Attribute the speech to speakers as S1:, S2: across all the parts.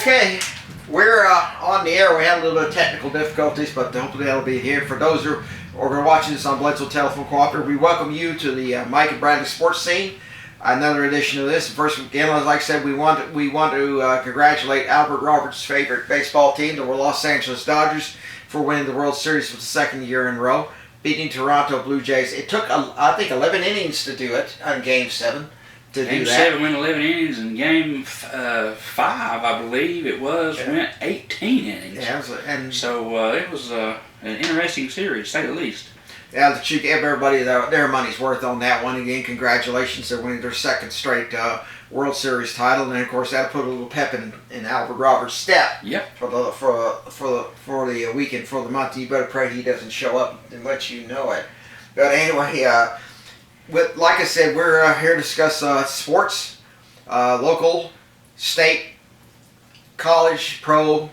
S1: Okay, we're on the air. We had a little bit of technical difficulties, but hopefully that'll be here. For those who are watching this on Bledsoe Telephone Cooperative, we welcome you to the Mike and Bradley Sports Scene. Another edition of this. First, again, like I said, we want to congratulate Albert Roberts' favorite baseball team, the Los Angeles Dodgers, for winning the World Series for the second year in a row, beating Toronto Blue Jays. It took, I think, 11 innings to do it on Game 7.
S2: Game 7 went 11 innings, and Game 5, I believe it was, went 18 innings.
S1: Yeah, and
S2: so it was an interesting series, to say the least.
S1: Yeah, that you give everybody their money's worth on that one. Again, congratulations. They're winning their second straight World Series title, and then, of course, that put a little pep in Albert Roberts' step.
S2: Yep.
S1: For the weekend, for the month. You better pray he doesn't show up and let you know it. But anyway, like I said, we're here to discuss sports, local, state, college, pro,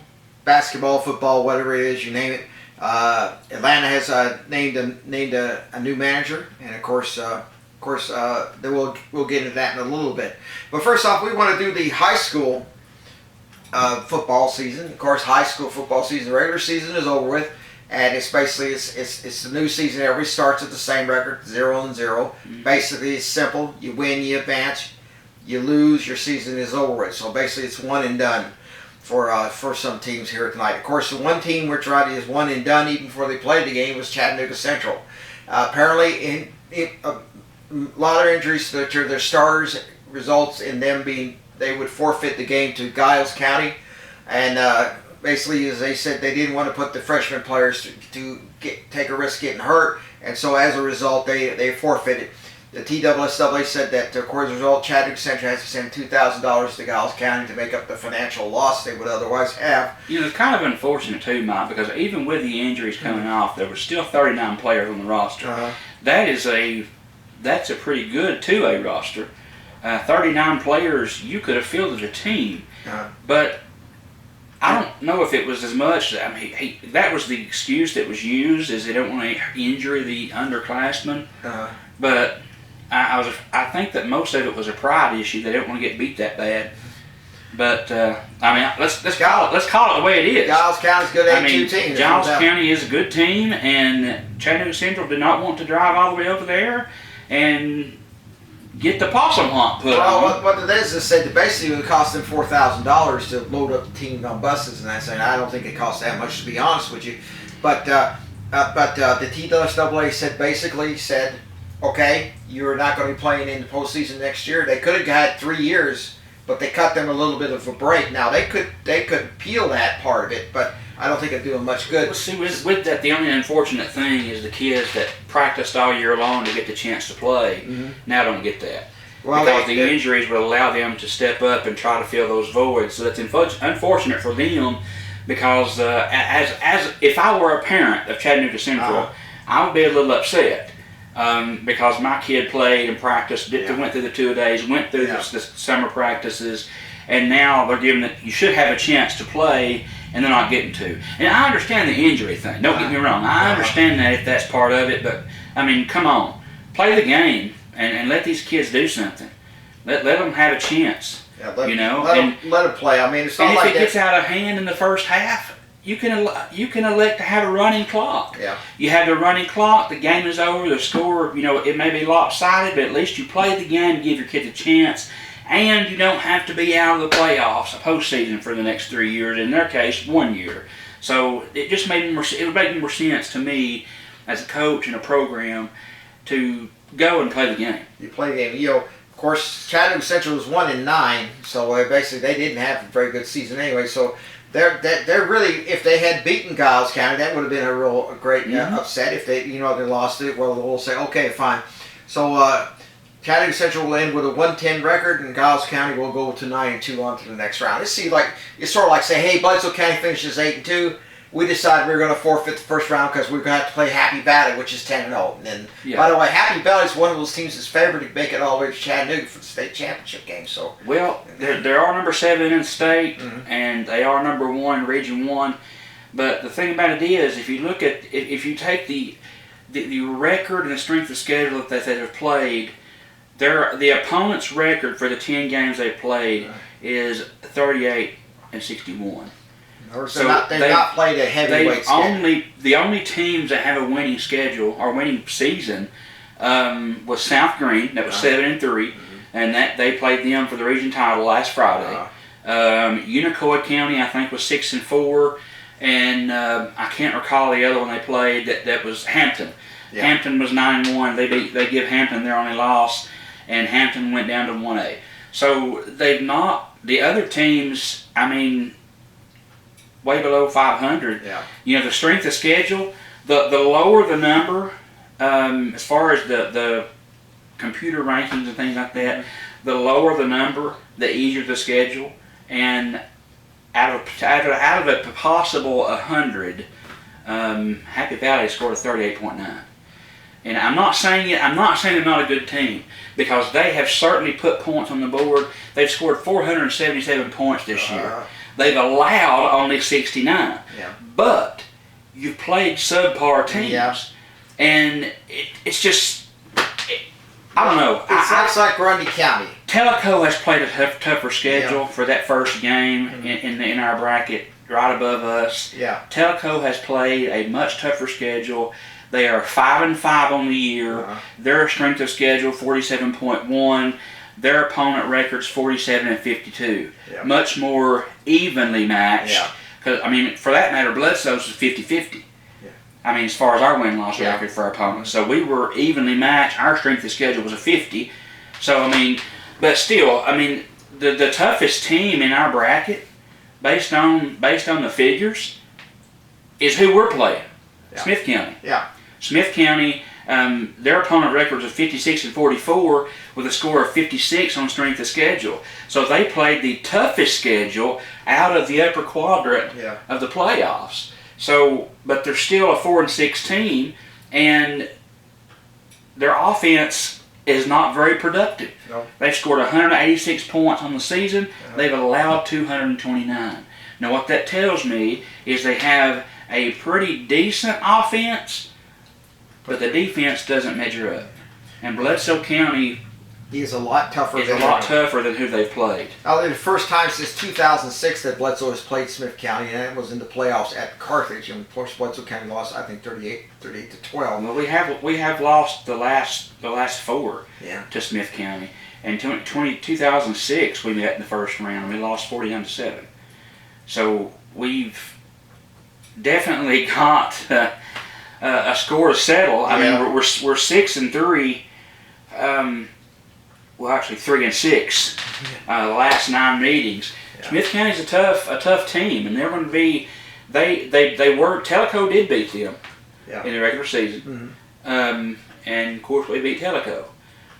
S1: basketball, football, whatever it is, you name it. Atlanta has named a new manager, and of course, we'll get into that in a little bit. But first off, we want to do the high school football season. Of course, high school football season, the regular season is over with, and it's basically it's the new season. Everybody starts at the same record, 0-0. Mm-hmm. Basically, it's simple: you win, you advance; you lose, your season is over with. So basically, it's one and done for some teams here tonight. Of course, the one team which is one and done even before they played the game was Chattanooga Central. Apparently, a lot of injuries to their starters results in them they would forfeit the game to Giles County, and basically, as they said, they didn't want to put the freshman players to take a risk getting hurt, and so as a result, they forfeited. The TSSAA said that, according to the result, Chattanooga Central has to send $2,000 to Giles County to make up the financial loss they would otherwise have.
S2: You know, it's kind of unfortunate too, Mike, because even with the injuries coming off, there were still 39 players on the roster.
S1: Uh-huh.
S2: That's a pretty good 2A roster. 39 players, you could have fielded a team, but I don't know if it was as much. I mean, that was the excuse that was used, is they don't want to injure the underclassmen. But I think that most of it was a pride issue. They don't want to get beat that bad. But I mean, let's call it the way it is.
S1: Giles County's good A2 team.
S2: Giles County is a good team, and Chattanooga Central did not want to drive all the way over there and get the possum hunt put on.
S1: Well, what it is said that basically it would cost them $4,000 to load up the team on buses, and I don't think it costs that much, to be honest with you. But the TSSAA said, okay, you're not going to be playing in the postseason next year. They could have had 3 years, but they cut them a little bit of a break. Now they could appeal that part of it, but I don't think it'd do them much good.
S2: Well, see, with that, the only unfortunate thing is the kids that practiced all year long to get the chance to play now don't get that. Well, because the injuries will allow them to step up and try to fill those voids. So that's unfortunate for them, because as if I were a parent of Chattanooga Central, I would be a little upset. Because my kid played and practiced, went through the 2 days, went through the summer practices, and now they're given that you should have a chance to play, and they're not getting to. And I understand the injury thing. Don't get me wrong. I understand that if that's part of it, but I mean, come on, play the game and let these kids do something. Let them have a chance.
S1: Yeah, let them play. I mean, it's not
S2: and
S1: like
S2: if it gets out of hand in the first half, you can elect to have a running clock.
S1: Yeah.
S2: You have the running clock, the game is over, the score, it may be lopsided, but at least you play the game and give your kids a chance, and you don't have to be out of the playoffs, a postseason, for the next 3 years, in their case, 1 year. So it just it would make more sense to me as a coach in a program to go and play the game.
S1: You play the game. Of course, Chattanooga Central was 1-9, so basically they didn't have a very good season anyway, so they're really, if they had beaten Giles County, that would have been a great upset. If they they lost it, well, we'll say, okay, fine. So Chattanooga Central will end with a 1-10 record, and Giles County will go to 9-2 on to the next round. It's sort of like say, hey, Bledsoe County finishes 8-2. We decided we were going to forfeit the first round because we're going to have to play Happy Valley, which is 10-0. And by the way, Happy Valley is one of those teams that's favored to make it all the way to Chattanooga for the state championship game. So
S2: they are number 7 in the state, and they are number 1 in Region 1. But the thing about it is, if you take the record and the strength of schedule that they have played, the opponent's record for the 10 games they played is 38 61.
S1: So they've not played a heavyweight schedule.
S2: The only teams that have a winning schedule or winning season was South Green, that was 7-3, and that they played them for the region title last Friday. Unicoi County, I think, was 6-4, and I can't recall the other one they played. That was Hampton. Yeah. Hampton was 9-1. They give Hampton their only loss, and Hampton went down to 1A. So they've not, the other teams, I mean, way below 500.
S1: Yeah.
S2: You know, the strength of schedule, the lower the number, as far as the computer rankings and things like that, the lower the number, the easier the schedule. And out of a possible 100, Happy Valley scored a 38.9. And I'm not saying they're not a good team, because they have certainly put points on the board. They've scored 477 points this year. They've allowed only 69.
S1: Yeah.
S2: But you've played subpar teams, and it's just, I don't know.
S1: It's like Grundy County.
S2: Tellico has played a tougher schedule for that first game in our bracket, right above us.
S1: Yeah.
S2: Tellico has played a much tougher schedule. They are 5-5 on the year. Their strength of schedule 47.1. Their opponent records 47-52.
S1: Yeah.
S2: Much more evenly matched.
S1: Yeah.
S2: Because I mean, for that matter, Bledsoe's is 50-50. Yeah. I mean, as far as our win-loss record for our opponents, so we were evenly matched. Our strength of schedule was a 50. So I mean, but still, I mean, the toughest team in our bracket, based on the figures, is who we're playing. Yeah. Smith County.
S1: Yeah.
S2: Smith County, their opponent records of 56-44 with a score of 56 on strength of schedule. So they played the toughest schedule out of the upper quadrant of the playoffs. So, but they're still a 4-6 team, and their offense is not very productive.
S1: No.
S2: They've scored 186 points on the season. They've allowed 229. Now, what that tells me is they have a pretty decent offense, but the defense doesn't measure up. And Bledsoe County
S1: is a lot tougher
S2: than who they've played.
S1: The first time since 2006 that Bledsoe has played Smith County, and it was in the playoffs at Carthage, and of course Bledsoe County lost, I think, 38-12.
S2: Well, we have lost the last four to Smith County. And 2006 we met in the first round, and we lost 49-7. So we've definitely got a score to settle. I mean, we're 6-3. Well, actually 3-6. The last 9 meetings. Smith County's a tough team, and they're going to be. They were. Tellico did beat them in the regular season, and of course we beat Tellico.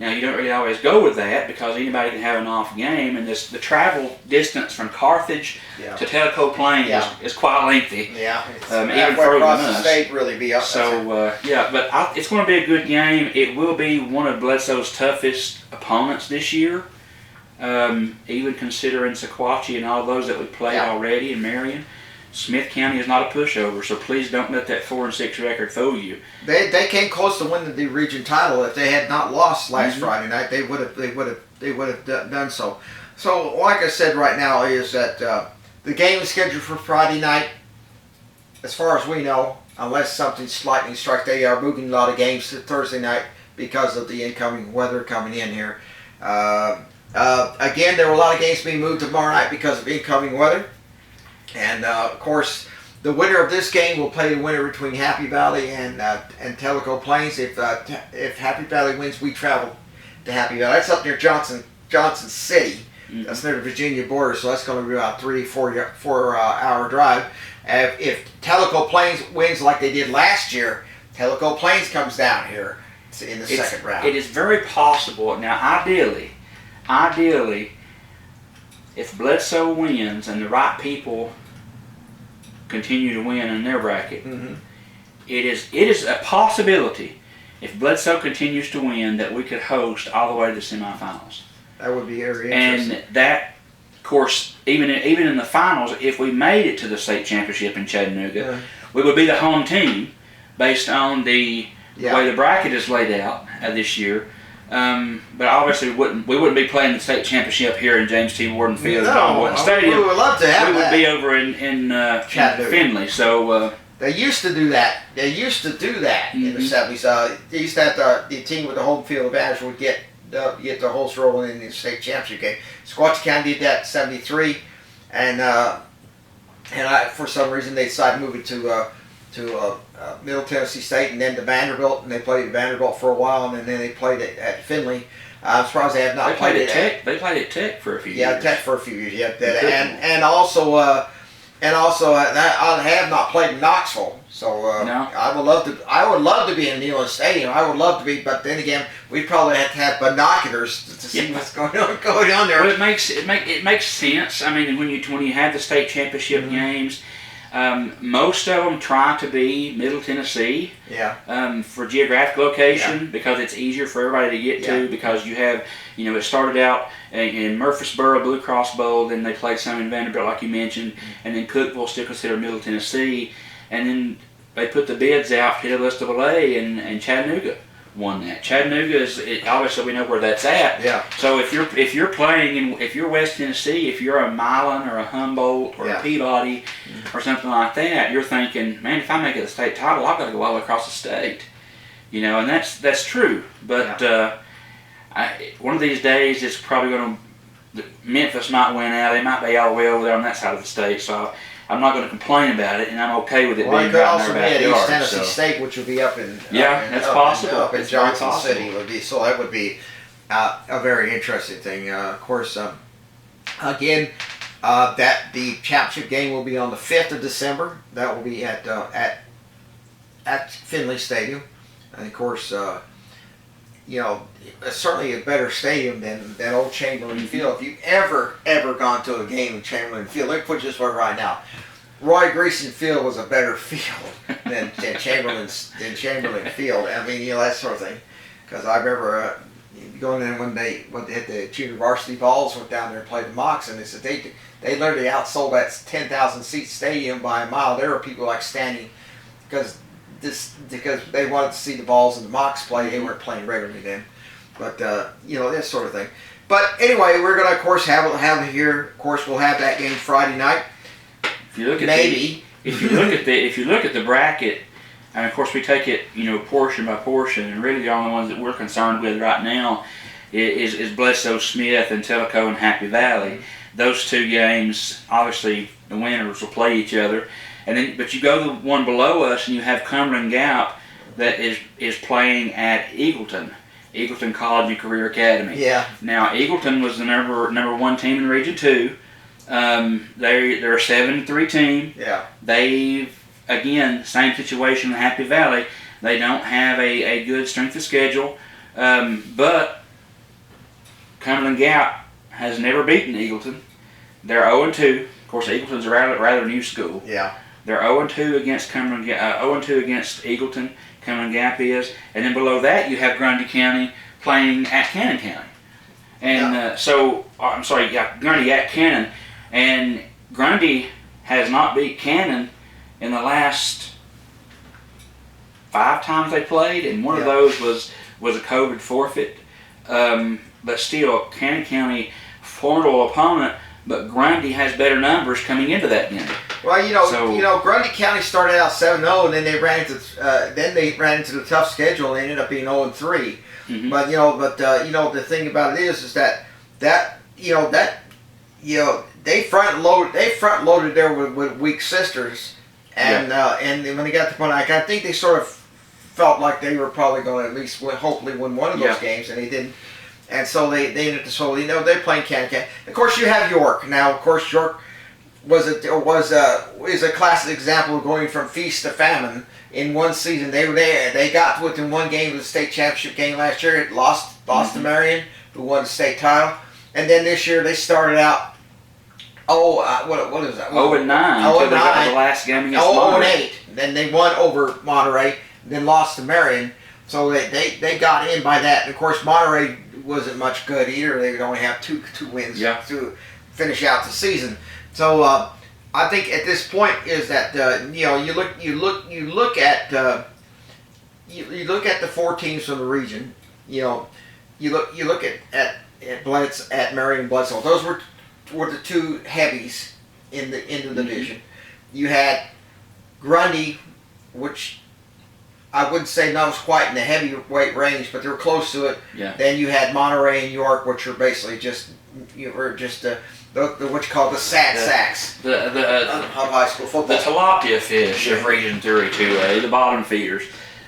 S2: Now, you don't really always go with that, because anybody can have an off game, and the travel distance from Carthage to Tellico Plains is quite lengthy.
S1: Yeah,
S2: even further
S1: across
S2: than
S1: the
S2: us.
S1: state, really be up.
S2: So, but it's going to be a good game. It will be one of Bledsoe's toughest opponents this year, even considering Sequatchie and all those that we played already in Marion. Smith County is not a pushover, so please don't let that 4-6 record fool you.
S1: They came close to winning the region title. If they had not lost last Friday night, they would have done so. So, like I said, right now is that the game is scheduled for Friday night. As far as we know, unless something lightning strikes, they are moving a lot of games to Thursday night because of the incoming weather coming in here. Again, there were a lot of games being moved tomorrow night because of incoming weather. And of course, the winner of this game will play the winner between Happy Valley and Tellico Plains. If Happy Valley wins, we travel to Happy Valley. That's up near Johnson City. That's near the Virginia border, so that's going to be about 3-4 hour drive. If Tellico Plains wins like they did last year, Tellico Plains comes down here in the second round.
S2: It is very possible. Now, ideally, if Bledsoe wins and the right people continue to win in their bracket, it is a possibility, if Bledsoe continues to win, that we could host all the way to the semifinals.
S1: That would be very interesting.
S2: And that, of course, even in the finals, if we made it to the state championship in Chattanooga, we would be the home team based on the way the bracket is laid out this year. But obviously, we wouldn't be playing the state championship here in James T. Warden Field at
S1: No,
S2: John Wooden Stadium.
S1: we would love to have
S2: We would
S1: that.
S2: be over in
S1: Chattanooga.
S2: Findlay. So
S1: They used to do that. They used to do that in the
S2: Mhm.
S1: 70s. They used to have the team with the home field advantage would get the host rolling in the state championship game. Squatchy County did that in 73, and for some reason they decided to move it to Middle Tennessee State and then to Vanderbilt, and they played at Vanderbilt for a while, and then they played it at Finley. I'm surprised they have not
S2: they played
S1: it
S2: at Tech. They played at Tech for a few
S1: yeah,
S2: years.
S1: Tech for a few years. Yeah,
S2: Good.
S1: and also I have not played in Knoxville, so
S2: No.
S1: I would love to. I would love to be in Neyland Stadium. I would love to be, but then again, we'd probably have to have binoculars to see
S2: Yeah.
S1: what's going on there.
S2: Well, it makes sense. I mean, when you have the state championship
S1: Mhm.
S2: games, most of them try to be Middle Tennessee
S1: Yeah,
S2: for geographic location because it's easier for everybody to get to.
S1: Yeah.
S2: Because you have, it started out in Murfreesboro, Blue Cross Bowl, then they played some in Vanderbilt, like you mentioned, and then Cookeville, still considered Middle Tennessee, and then they put the bids out to the list of LA, and Chattanooga won that. Chattanooga obviously we know where that's at.
S1: yeah,
S2: So if you're playing if you're West Tennessee, if you're a Milan or a Humboldt or
S1: Yeah.
S2: a Peabody or something like that, you're thinking, man, if I make it a state title, I've got to go all across the state, and that's true. But one of these days, it's probably going to Memphis might win out. They might be all the way over there on that side of the state. So I'm not going to complain about it, and I'm okay with it
S1: well, it
S2: being
S1: could
S2: right in
S1: also
S2: their
S1: be at East
S2: backyard.
S1: Tennessee
S2: So.
S1: State, which would be up in
S2: That's possible.
S1: Up in
S2: It's very
S1: Johnson
S2: possible.
S1: City would be. So that would be a very interesting thing. Of course, again, that the championship game will be on the 5th of December. That will be at Finley Stadium, and of course, it's certainly a better stadium than Old Chamberlain Field. If you've ever gone to a game in Chamberlain Field, let me put it this way right now. Roy Greason Field was a better field than Chamberlain Field. I mean, that sort of thing. Because I remember going in when they hit the junior varsity balls, went down there and played the Mocs, and they said they literally outsold that 10,000 seat stadium by a mile. There were people like standing because they wanted to see the balls and the Mocs play. They weren't playing regularly then, but that sort of thing. But anyway, we're gonna of course have it here. Of course, we'll have that game Friday night.
S2: If you look at
S1: Maybe.
S2: if you look at the bracket, and of course we take it portion by portion, and really the only ones that we're concerned with right now is Bledsoe Smith and Tellico and Happy Valley. Those two games, obviously the winners will play each other, but you go the one below us and you have Cumberland Gap that is playing at Eagleton College and Career Academy.
S1: Yeah.
S2: Now Eagleton was the number one team in Region 2. They're a 7-3 team.
S1: Yeah.
S2: They've, again, same situation in Happy Valley. They don't have a good strength of schedule, but Cumberland Gap has never beaten Eagleton. They're 0-2. Of course, Eagleton's a rather new school.
S1: Yeah.
S2: They're 0-2 against 0-2 against Eagleton. Cumberland Gap is, and then below that you have Grundy County playing at Cannon County, and Grundy at Cannon. And Grundy has not beat Cannon in the last 5 times they played, and one of those was a COVID forfeit. But still, Cannon County, formidable opponent, but Grundy has better numbers coming into that game.
S1: Well, Grundy County started out 7-0, and then they ran into the tough schedule and ended up being 0-3.
S2: Mm-hmm.
S1: But the thing about it is that they front loaded there with weak sisters, and when they got to the point, I think they sort of felt like they were probably going to at least hopefully win one of those games, and they didn't. And so they ended up they're playing Cannon. Of course, you have York. Now, of course, York is a classic example of going from feast to famine in one season. They got within one game of the state championship game last year. It lost to Marion, who won the state title, and then this year they started out. What is that?
S2: 0-9 until they got the last game against Monterey.
S1: 0-8. Then they won over Monterey, then lost to Marion. So they got in by that. And of course, Monterey wasn't much good either. They would only have two wins to finish out the season. So I think at this point is that you look at the 4 teams from the region. you look at Marion Bledsoe. Those were the two heavies in the division. You had Grundy, which I wouldn't say not was quite in the heavyweight range, but they were close to it.
S2: Yeah.
S1: Then you had Monterey and York, which are basically just the what you call the sacks
S2: The
S1: of high school football.
S2: The tilapia fish of Region 3 2A, the bottom feeders.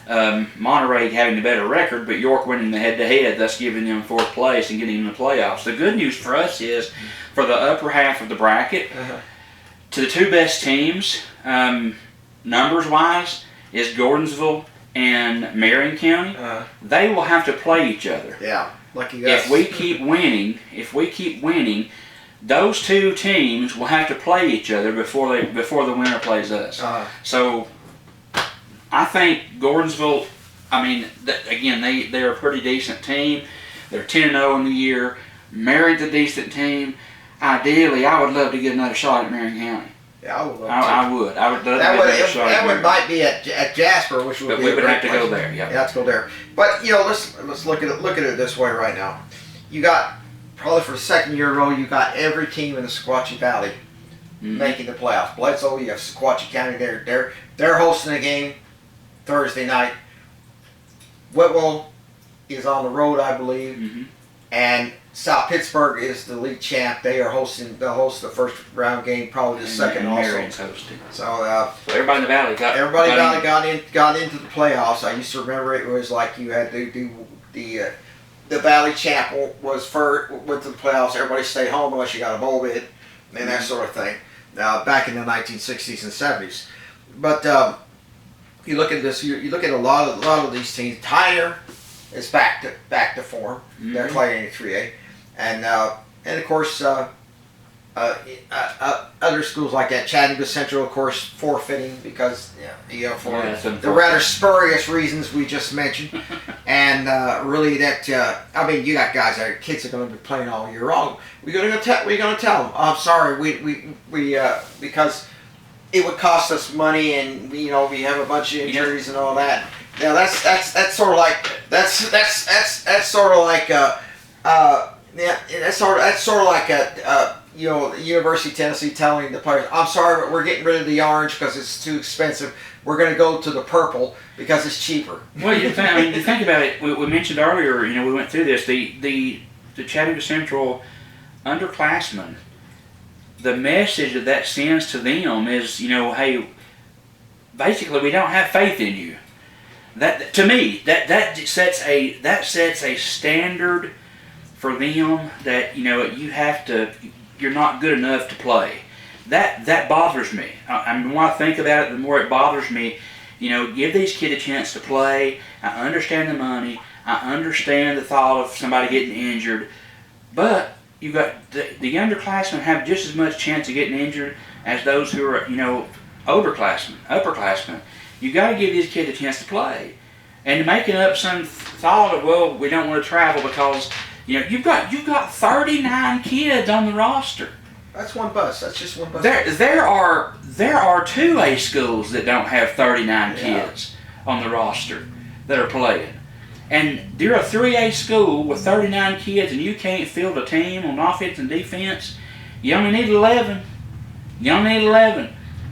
S2: Monterey having the better record, but York winning the head-to-head, thus giving them fourth place and getting in the playoffs. The good news for us is, for the upper half of the bracket, to the two best teams, numbers-wise, is Gordonsville and Marion County. They will have to play each other.
S1: Yeah, lucky guys.
S2: If we keep winning, those two teams will have to play each other before the winner plays us. So I think Gordonsville, I mean, again, they're a pretty decent team. They're 10-0 in the year. Marion's a decent team. Ideally, I would love to get another shot at Marion County.
S1: Yeah, I would love to.
S2: I would love to get another shot at Marion.
S1: Might be at Jasper, which would
S2: But
S1: be
S2: we would have to
S1: place.
S2: go there, yeah.
S1: Yeah, let's go there. But let's look at it this way right now. You got probably for the second year in a row, you got every team in the Sequatchie Valley making the playoffs. Bledsoe, you have Sequatchie County. They're hosting a game Thursday night. Whitwell is on the road, I believe, and South Pittsburgh is the league champ. They'll host the first round game, probably the second also.
S2: Marion's hosting.
S1: So
S2: everybody in the valley
S1: got into the playoffs. I used to remember it was like you had the valley champ went to the playoffs. Everybody stayed home unless you got a bowl bid and that sort of thing. Back in the 1960s and 70s, but you look at this. You look at a lot of these teams. Tyner is back to form. They're playing in 3A, and of course other schools like that. Chattanooga Central, of course, forfeiting because for the rather spurious reasons we just mentioned, and really that I mean you got guys that kids are going to be playing all year long. We're going to tell them. I'm sorry, we because it would cost us money, and we have a bunch of injuries and all that. Now that's sort of like that's sort of like University of Tennessee telling the players, I'm sorry, but we're getting rid of the orange because it's too expensive. We're going to go to the purple because it's cheaper.
S2: Well, you think about it. We mentioned earlier. We went through this. The Chattanooga Central underclassmen. The message that sends to them is, hey, basically we don't have faith in you. That to me, that sets a standard for them that you're not good enough to play. That bothers me. The more I think about it, the more it bothers me. Give these kids a chance to play. I understand the money. I understand the thought of somebody getting injured, but you got the underclassmen have just as much chance of getting injured as those who are olderclassmen, upperclassmen. You got to give these kids a chance to play, and making up some thought of we don't want to travel because you've got 39 kids on the roster.
S1: That's one bus. That's just one bus.
S2: There are 2A schools that don't have 39 kids on the roster that are playing. And you're a 3A school with 39 kids and you can't field a team on offense and defense. You only need 11.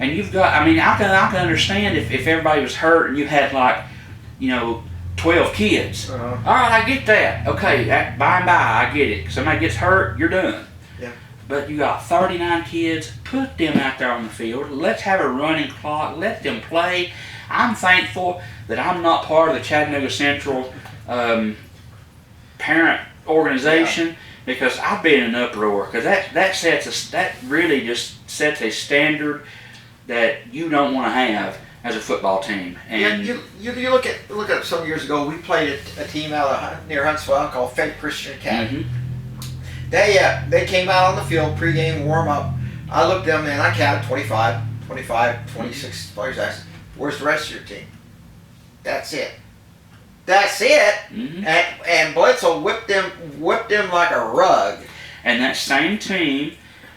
S2: And you've got, I can understand if everybody was hurt and you had 12 kids. All right, I get that. Okay, by and by, I get it. If somebody gets hurt, you're done.
S1: Yeah.
S2: But you got 39 kids. Put them out there on the field. Let's have a running clock. Let them play. I'm thankful that I'm not part of the Chattanooga Central parent organization because I've been in an uproar because that really just sets a standard that you don't want to have as a football team. And
S1: you look at some years ago, we played a team out near Huntsville called Fed Christian Academy. They came out on the field pregame warm up. I looked at them and I counted 25, 26 players. I said, "Where's the rest of your team?" That's it. And Bledsoe whipped them like a rug.
S2: And that same team,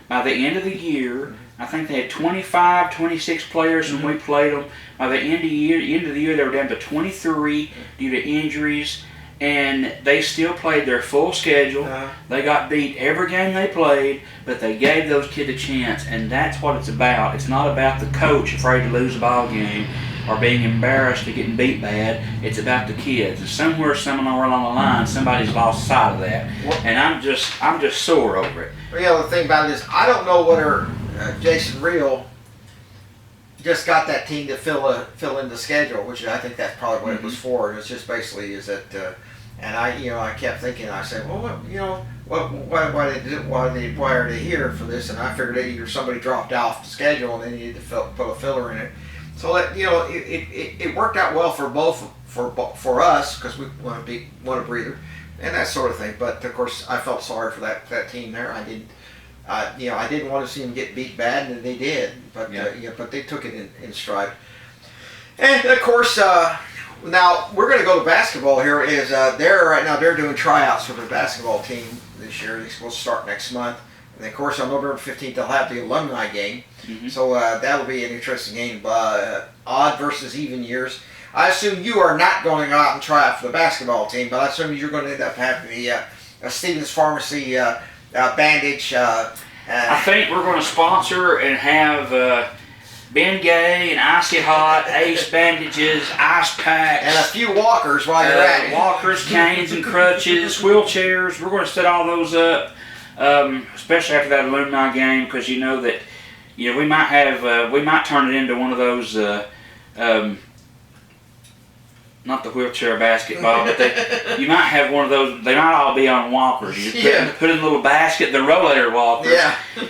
S2: by the end of the year, I think they had 25, 26 players when we played them. By the end of the year, they were down to 23 due to injuries. and they still played their full schedule. They got beat every game they played, but they gave those kids a chance, and that's what it's about. It's not about the coach afraid to lose a ball game or being embarrassed or getting beat bad. It's about the kids. And somewhere along the line, somebody's lost sight of that, and I'm just sore over it.
S1: Well, the thing about it is, I don't know whether Jason Reel just got that team to fill in the schedule, which I think that's probably what it was for. And it's just basically is that, and I kept thinking, I said, well, why are they here for this? And I figured that either somebody dropped off the schedule and they needed to put a filler in it. So that it worked out well for us because we want a breather and that sort of thing. But of course, I felt sorry for that team there. I didn't want to see them get beat bad, and they did. But but they took it in stride. And of course, now we're going to go to basketball. Here is they're doing tryouts for their basketball team this year. They're supposed to start next month. And of course, on November 15th, they'll have the alumni game. So that'll be an interesting game. Odd versus even years. I assume you are not going out and try out for the basketball team, but I assume you're going to end up having a Stevens Pharmacy bandage.
S2: I think we're going to sponsor and have Ben Gay and Icy Hot, Ace bandages, ice packs,
S1: and a few walkers while you're at it.
S2: Walkers, canes and crutches, wheelchairs. We're going to set all those up, especially after that alumni game, because you know that we might turn it into one of those. Not the wheelchair basketball, but you might have one of those. They might all be on walkers. You just put in a little basket, the rollator walkers,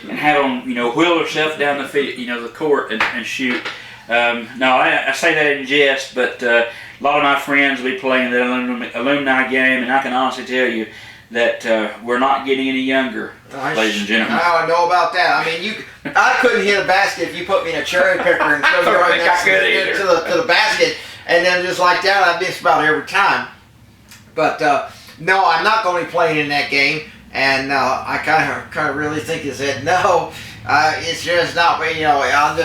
S2: and have them, wheel themselves down the field, the court and shoot. No, I say that in jest, but a lot of my friends will be playing the alumni game, and I can honestly tell you that we're not getting any younger, ladies and gentlemen.
S1: I know about that. I mean, I couldn't hit a basket if you put me in a cherry picker and throw me right next to the basket. And then just like that, I miss about every time. But no, I'm not going to be playing in that game. And I kind of really think is that no, it's just not. I'm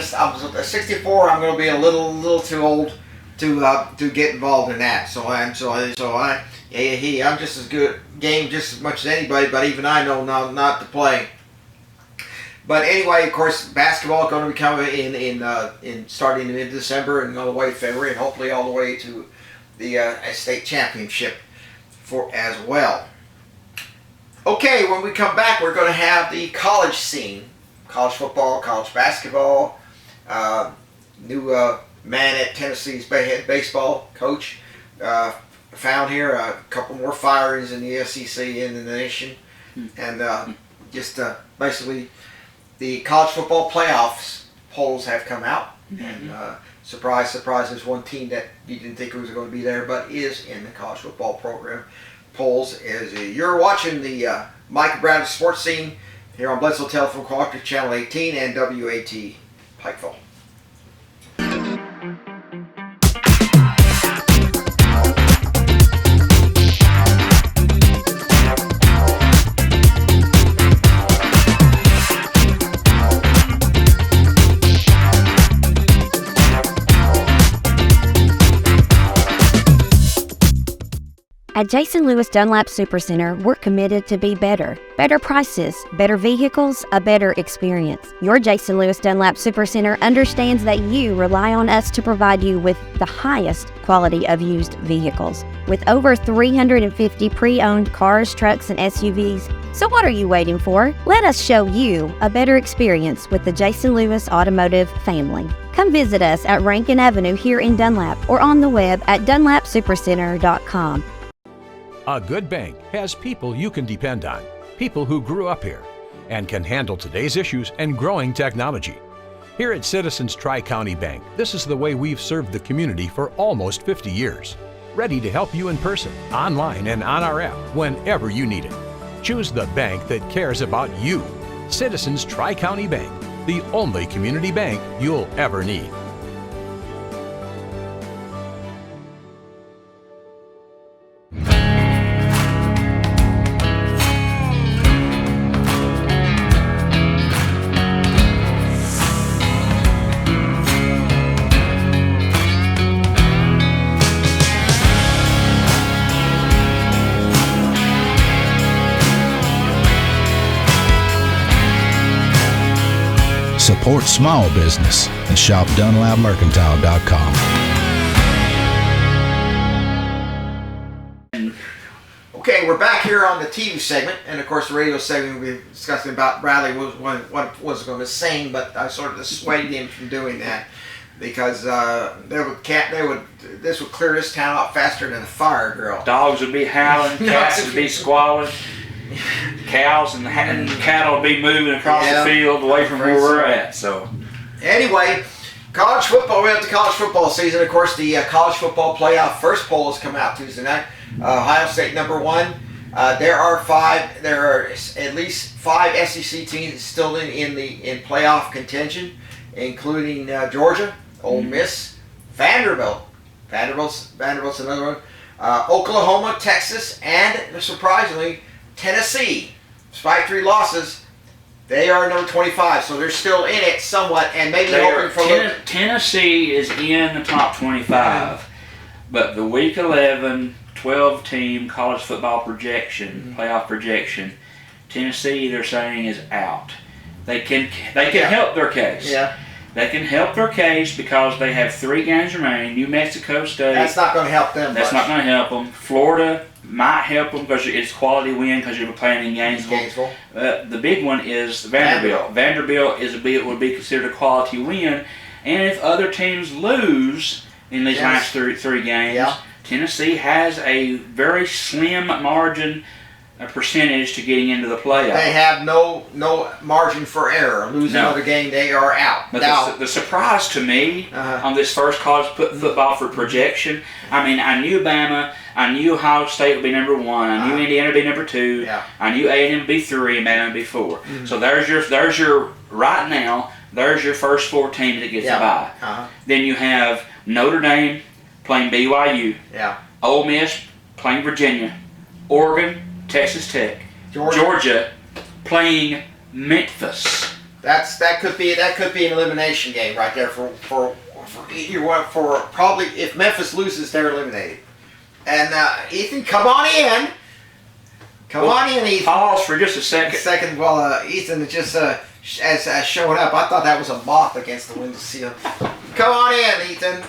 S1: 64. I'm going to be a little too old to get involved in that. I'm just as good game just as much as anybody. But even I know not to play. But anyway, of course, basketball is going to be coming in starting in mid-December and all the way to February, and hopefully all the way to the state championship as well. Okay, when we come back, we're going to have the college scene, college football, college basketball. New man at Tennessee's head baseball coach found here a couple more firings in the SEC and in the nation, and basically. The college football playoffs polls have come out, and surprise, surprise, there's one team that you didn't think was going to be there, but is in the college football program polls. You're watching the Mike Brown Sports Scene here on Bledsoe Telephone Cooperative Channel 18 and WAT Pikeville.
S3: At Jason Lewis Dunlap Supercenter, we're committed to be better. Better prices, better vehicles, a better experience. Your Jason Lewis Dunlap Supercenter understands that you rely on us to provide you with the highest quality of used vehicles. With over 350 pre-owned cars, trucks, and SUVs, so what are you waiting for? Let us show you a better experience with the Jason Lewis Automotive family. Come visit us at Rankin Avenue here in Dunlap or on the web at dunlapsupercenter.com.
S4: A good bank has people you can depend on, people who grew up here and can handle today's issues and growing technology. Here at Citizens Tri-County Bank, this is the way we've served the community for almost 50 years. Ready to help you in person, online, and on our app whenever you need it. Choose the bank that cares about you. Citizens Tri-County Bank, the only community bank you'll ever need.
S5: Support small business and shop DunlapMercantile.com.
S1: Okay, we're back here on the TV segment, and of course the radio segment we were discussing about Bradley what was going to sing, but I sort of dissuaded him from doing that because this would clear this town out faster than a fire drill.
S2: Dogs would be howling, cats would be squalling, cows and cattle would be moving across the field away from where we're at. So
S1: anyway, college football. We have the college football season. Of course, the college football playoff first poll has come out Tuesday night. Ohio State number 1. There are at least 5 SEC teams still in playoff contention, including Georgia, Ole Miss, Vanderbilt. Vanderbilt's another one. Oklahoma, Texas, and surprisingly Tennessee. Despite 3 losses, they are number 25, so they're still in it somewhat, and maybe hoping for
S2: Tennessee is in the top 25, but the Week 11 12-team college football projection, playoff projection, Tennessee, they're saying, is out. They can help their case.
S1: Yeah.
S2: They can help their case because they have 3 games remaining. New Mexico State.
S1: That's not going to help them.
S2: That's not going to help them. Florida might help them because it's quality win because you're playing in Gainesville. The big one is Vanderbilt. Vanderbilt would be considered a quality win, and if other teams lose in these last three games, Tennessee has a very slim margin, a percentage to getting into the playoffs.
S1: They have no margin for error. Losing another game, they are out.
S2: But the surprise to me on this first college football for projection, I mean, I knew Bama, I knew Ohio State would be number 1, I knew Indiana would be number 2, I knew A&M would be 3, and Bama would be 4. So there's your right now. There's your first 4 teams that gets a bye. Then you have Notre Dame playing BYU. Ole Miss playing Virginia. Oregon, Texas Tech. Georgia playing Memphis.
S1: That could be an elimination game right there for probably if Memphis loses, they're eliminated. And Ethan, come on in. Come on in, Ethan.
S2: Pause for just a second.
S1: While Ethan is just as showing up. I thought that was a moth against the windowsill. Come on in, Ethan.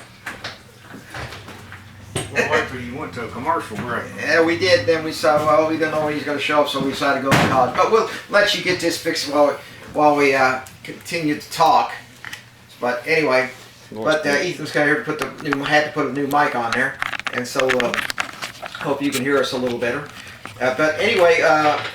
S6: We'll wait till you went to a commercial break.
S1: Yeah, we did. Then we saw, we didn't know when he was going to show up, so we decided to go to college. But we'll let you get this fixed while we continue to talk. But anyway, Ethan's got here to had to put a new mic on there, and so hope you can hear us a little better. But anyway,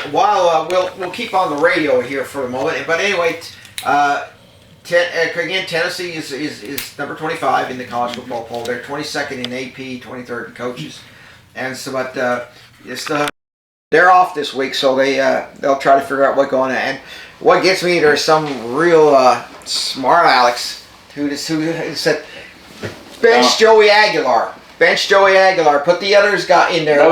S1: while we'll keep on the radio here for a moment. But anyway, again, Tennessee is number 25 in the college football poll. They're 22nd in AP, 23rd in coaches, and so they're off this week, so they'll try to figure out what's going on. And what gets me, there's some real smart Alex who said bench Joey Aguilar. Bench Joey Aguilar. Put the others in there.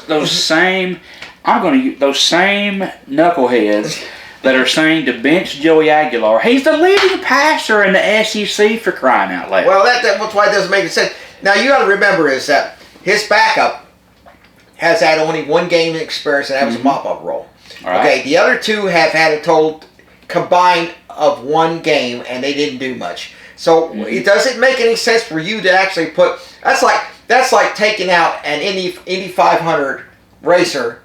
S2: Those same knuckleheads that are saying to bench Joey Aguilar. He's the leading passer in the SEC, for crying out loud.
S1: Well, that's why it doesn't make sense. Now, you got to remember is that his backup has had only 1 game experience, and that was a mop-up role.
S2: Right.
S1: Okay, the other 2 have had a total combined of 1 game, and they didn't do much. So it doesn't make any sense for you to actually put. That's like taking out an Indy 500 racer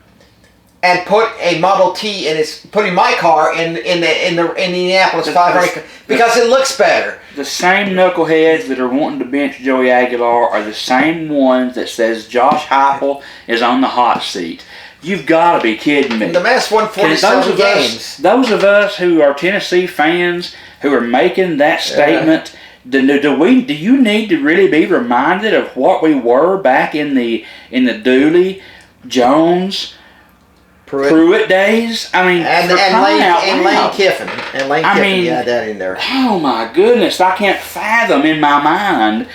S1: and put a Model T and it's putting my car in the Indianapolis 500 because it looks better.
S2: The same knuckleheads that are wanting to bench Joey Aguilar are the same ones that says Josh Heupel is on the hot seat. You've got to be kidding me.
S1: The man's won 47 games.
S2: Those of us who are Tennessee fans who are making that statement, do you need to really be reminded of what we were back in the Dooley, Jones, Pruitt days? I mean,
S1: and Lane Kiffin. And Lane Kiffin, you had that in there.
S2: Oh my goodness, I can't fathom in my mind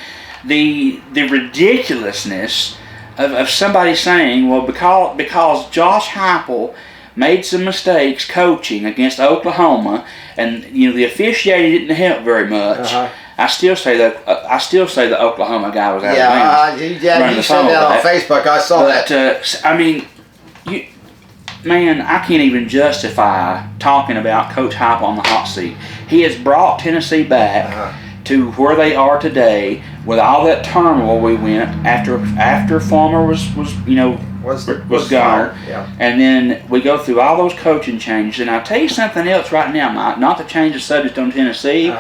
S2: the ridiculousness of somebody saying, well, because Josh Heupel made some mistakes coaching against Oklahoma, and the officiating didn't help very much. I still say the Oklahoma guy was out of bounds.
S1: You said that on Facebook. I saw that.
S2: man, I can't even justify talking about Coach Heupel on the hot seat. He has brought Tennessee back to where they are today with all that turmoil we went after Fulmer was gone.
S1: Yeah.
S2: And then we go through all those coaching changes. And I'll tell you something else right now, Mike, not to change the subject on Tennessee,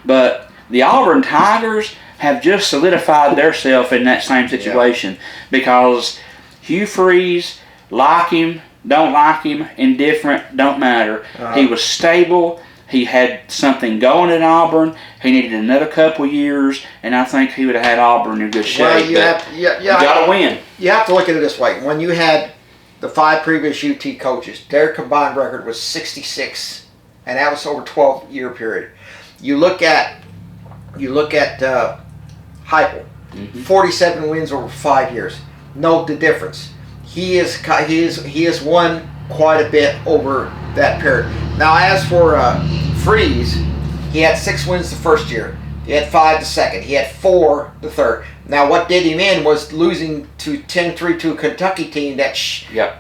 S2: but the Auburn Tigers have just solidified themselves in that same situation because Hugh Freeze, like him, don't like him, indifferent, don't matter. He was stable. He had something going at Auburn. He needed another couple years, and I think he would have had Auburn in good shape.
S1: Well, you
S2: got to win.
S1: You have to look at it this way. When you had the 5 previous UT coaches, their combined record was 66, and that was over a 12-year period. You look at Heupel, 47 wins over 5 years. Note the difference. He has won quite a bit over that period. Now, as for Freeze, he had 6 wins the first year. He had 5 the second. He had 4 the third. Now, what did him in was losing to 10-3 to a Kentucky team that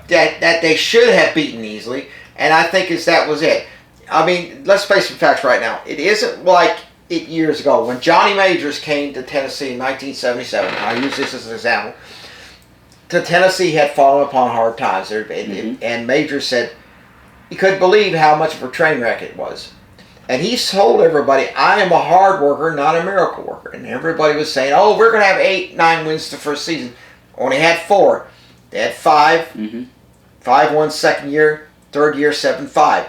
S1: they should have beaten easily, and I think that was it. I mean, let's face some facts right now. It isn't like it years ago when Johnny Majors came to Tennessee in 1977. I use this as an example. Tennessee had fallen upon hard times, and Majors said he couldn't believe how much of a train wreck it was. And he told everybody, I am a hard worker, not a miracle worker. And everybody was saying, oh, we're going to have 8-9 wins the first season. Only had 4. They had 5. 5 won second year, third year 7-5.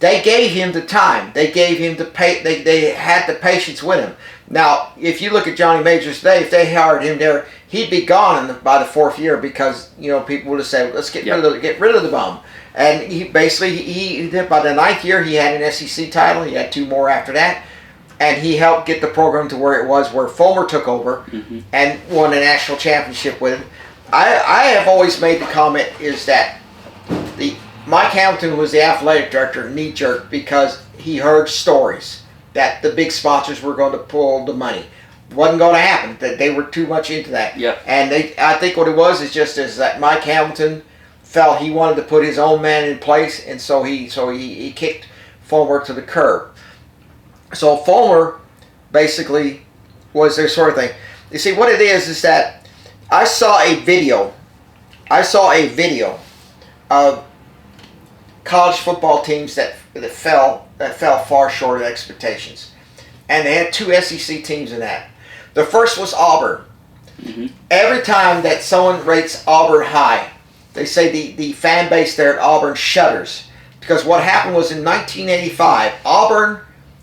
S1: They gave him the time. They gave him the They had the patience with him. Now, if you look at Johnny Majors today, if they hired him there, he'd be gone by the 4th year because people would have said, let's get rid of the bum. And he did by the 9th year he had an SEC title. He had 2 more after that, and he helped get the program to where it was, where Fulmer took over and won a national championship with him. I have always made the comment is that Mike Hamilton was the athletic director, knee jerk, because he heard stories that the big sponsors were going to pull the money. Wasn't going to happen. That they were too much into that.
S2: Yep.
S1: And I think what it was is that Mike Hamilton felt he wanted to put his own man in place, and so he kicked Fulmer to the curb. So Fulmer basically was their sort of thing. You see, what it is that I saw a video of college football teams that fell far short of expectations, and they had 2 SEC teams in that. The first was Auburn. Every time that someone rates Auburn high, they say the fan base there at Auburn shudders, because what happened was in 1985, Auburn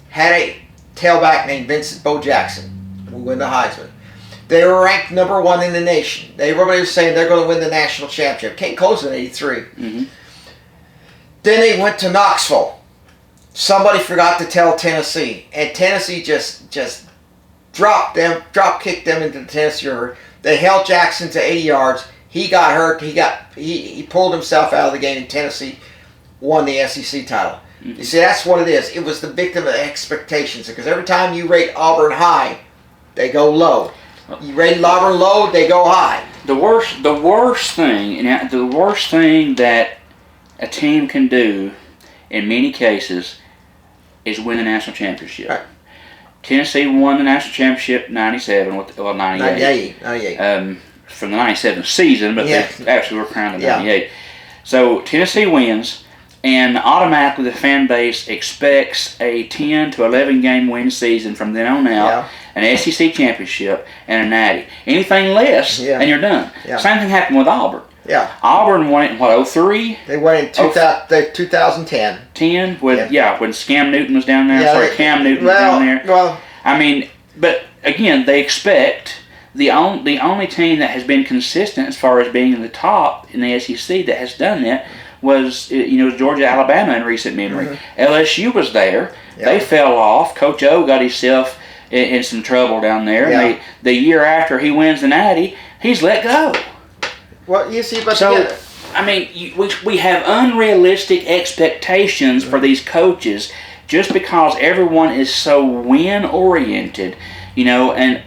S1: had a tailback named Vincent Bo Jackson, who won the Heisman. They were ranked number 1 in the nation. Everybody was saying they're going to win the national championship. Came close in '83. Then they went to Knoxville. Somebody forgot to tell Tennessee, and Tennessee just drop kicked them into the Tennessee River. They held Jackson to 80 yards. He got hurt. He pulled himself out of the game, and Tennessee won the SEC title. You see, that's what it is. It was the victim of expectations, because every time you rate Auburn high, they go low. You rate Auburn low, they go high.
S2: The worst thing that a team can do in many cases is win the national championship.
S1: Right.
S2: Tennessee won the national championship 97, 98.
S1: 98.
S2: From the 97 season, but they actually were crowned in 98. So Tennessee wins, and automatically the fan base expects a 10 to 11 game win season from then on out, an SEC championship, and a natty. Anything less, and you're done. Same thing happened with Auburn. Auburn won it in 03?
S1: They won in 2010.
S2: 10? When Cam Newton was down there. Cam Newton was down there.
S1: Well,
S2: I mean, but again, they expect the only team that has been consistent as far as being in the top in the SEC that has done that was Georgia, Alabama in recent memory. LSU was there. They fell off. Coach O got himself in some trouble down there. And the year after he wins the Natty, he's let go.
S1: Well, you see, but
S2: so I mean, we have unrealistic expectations for these coaches just because everyone is so win oriented, and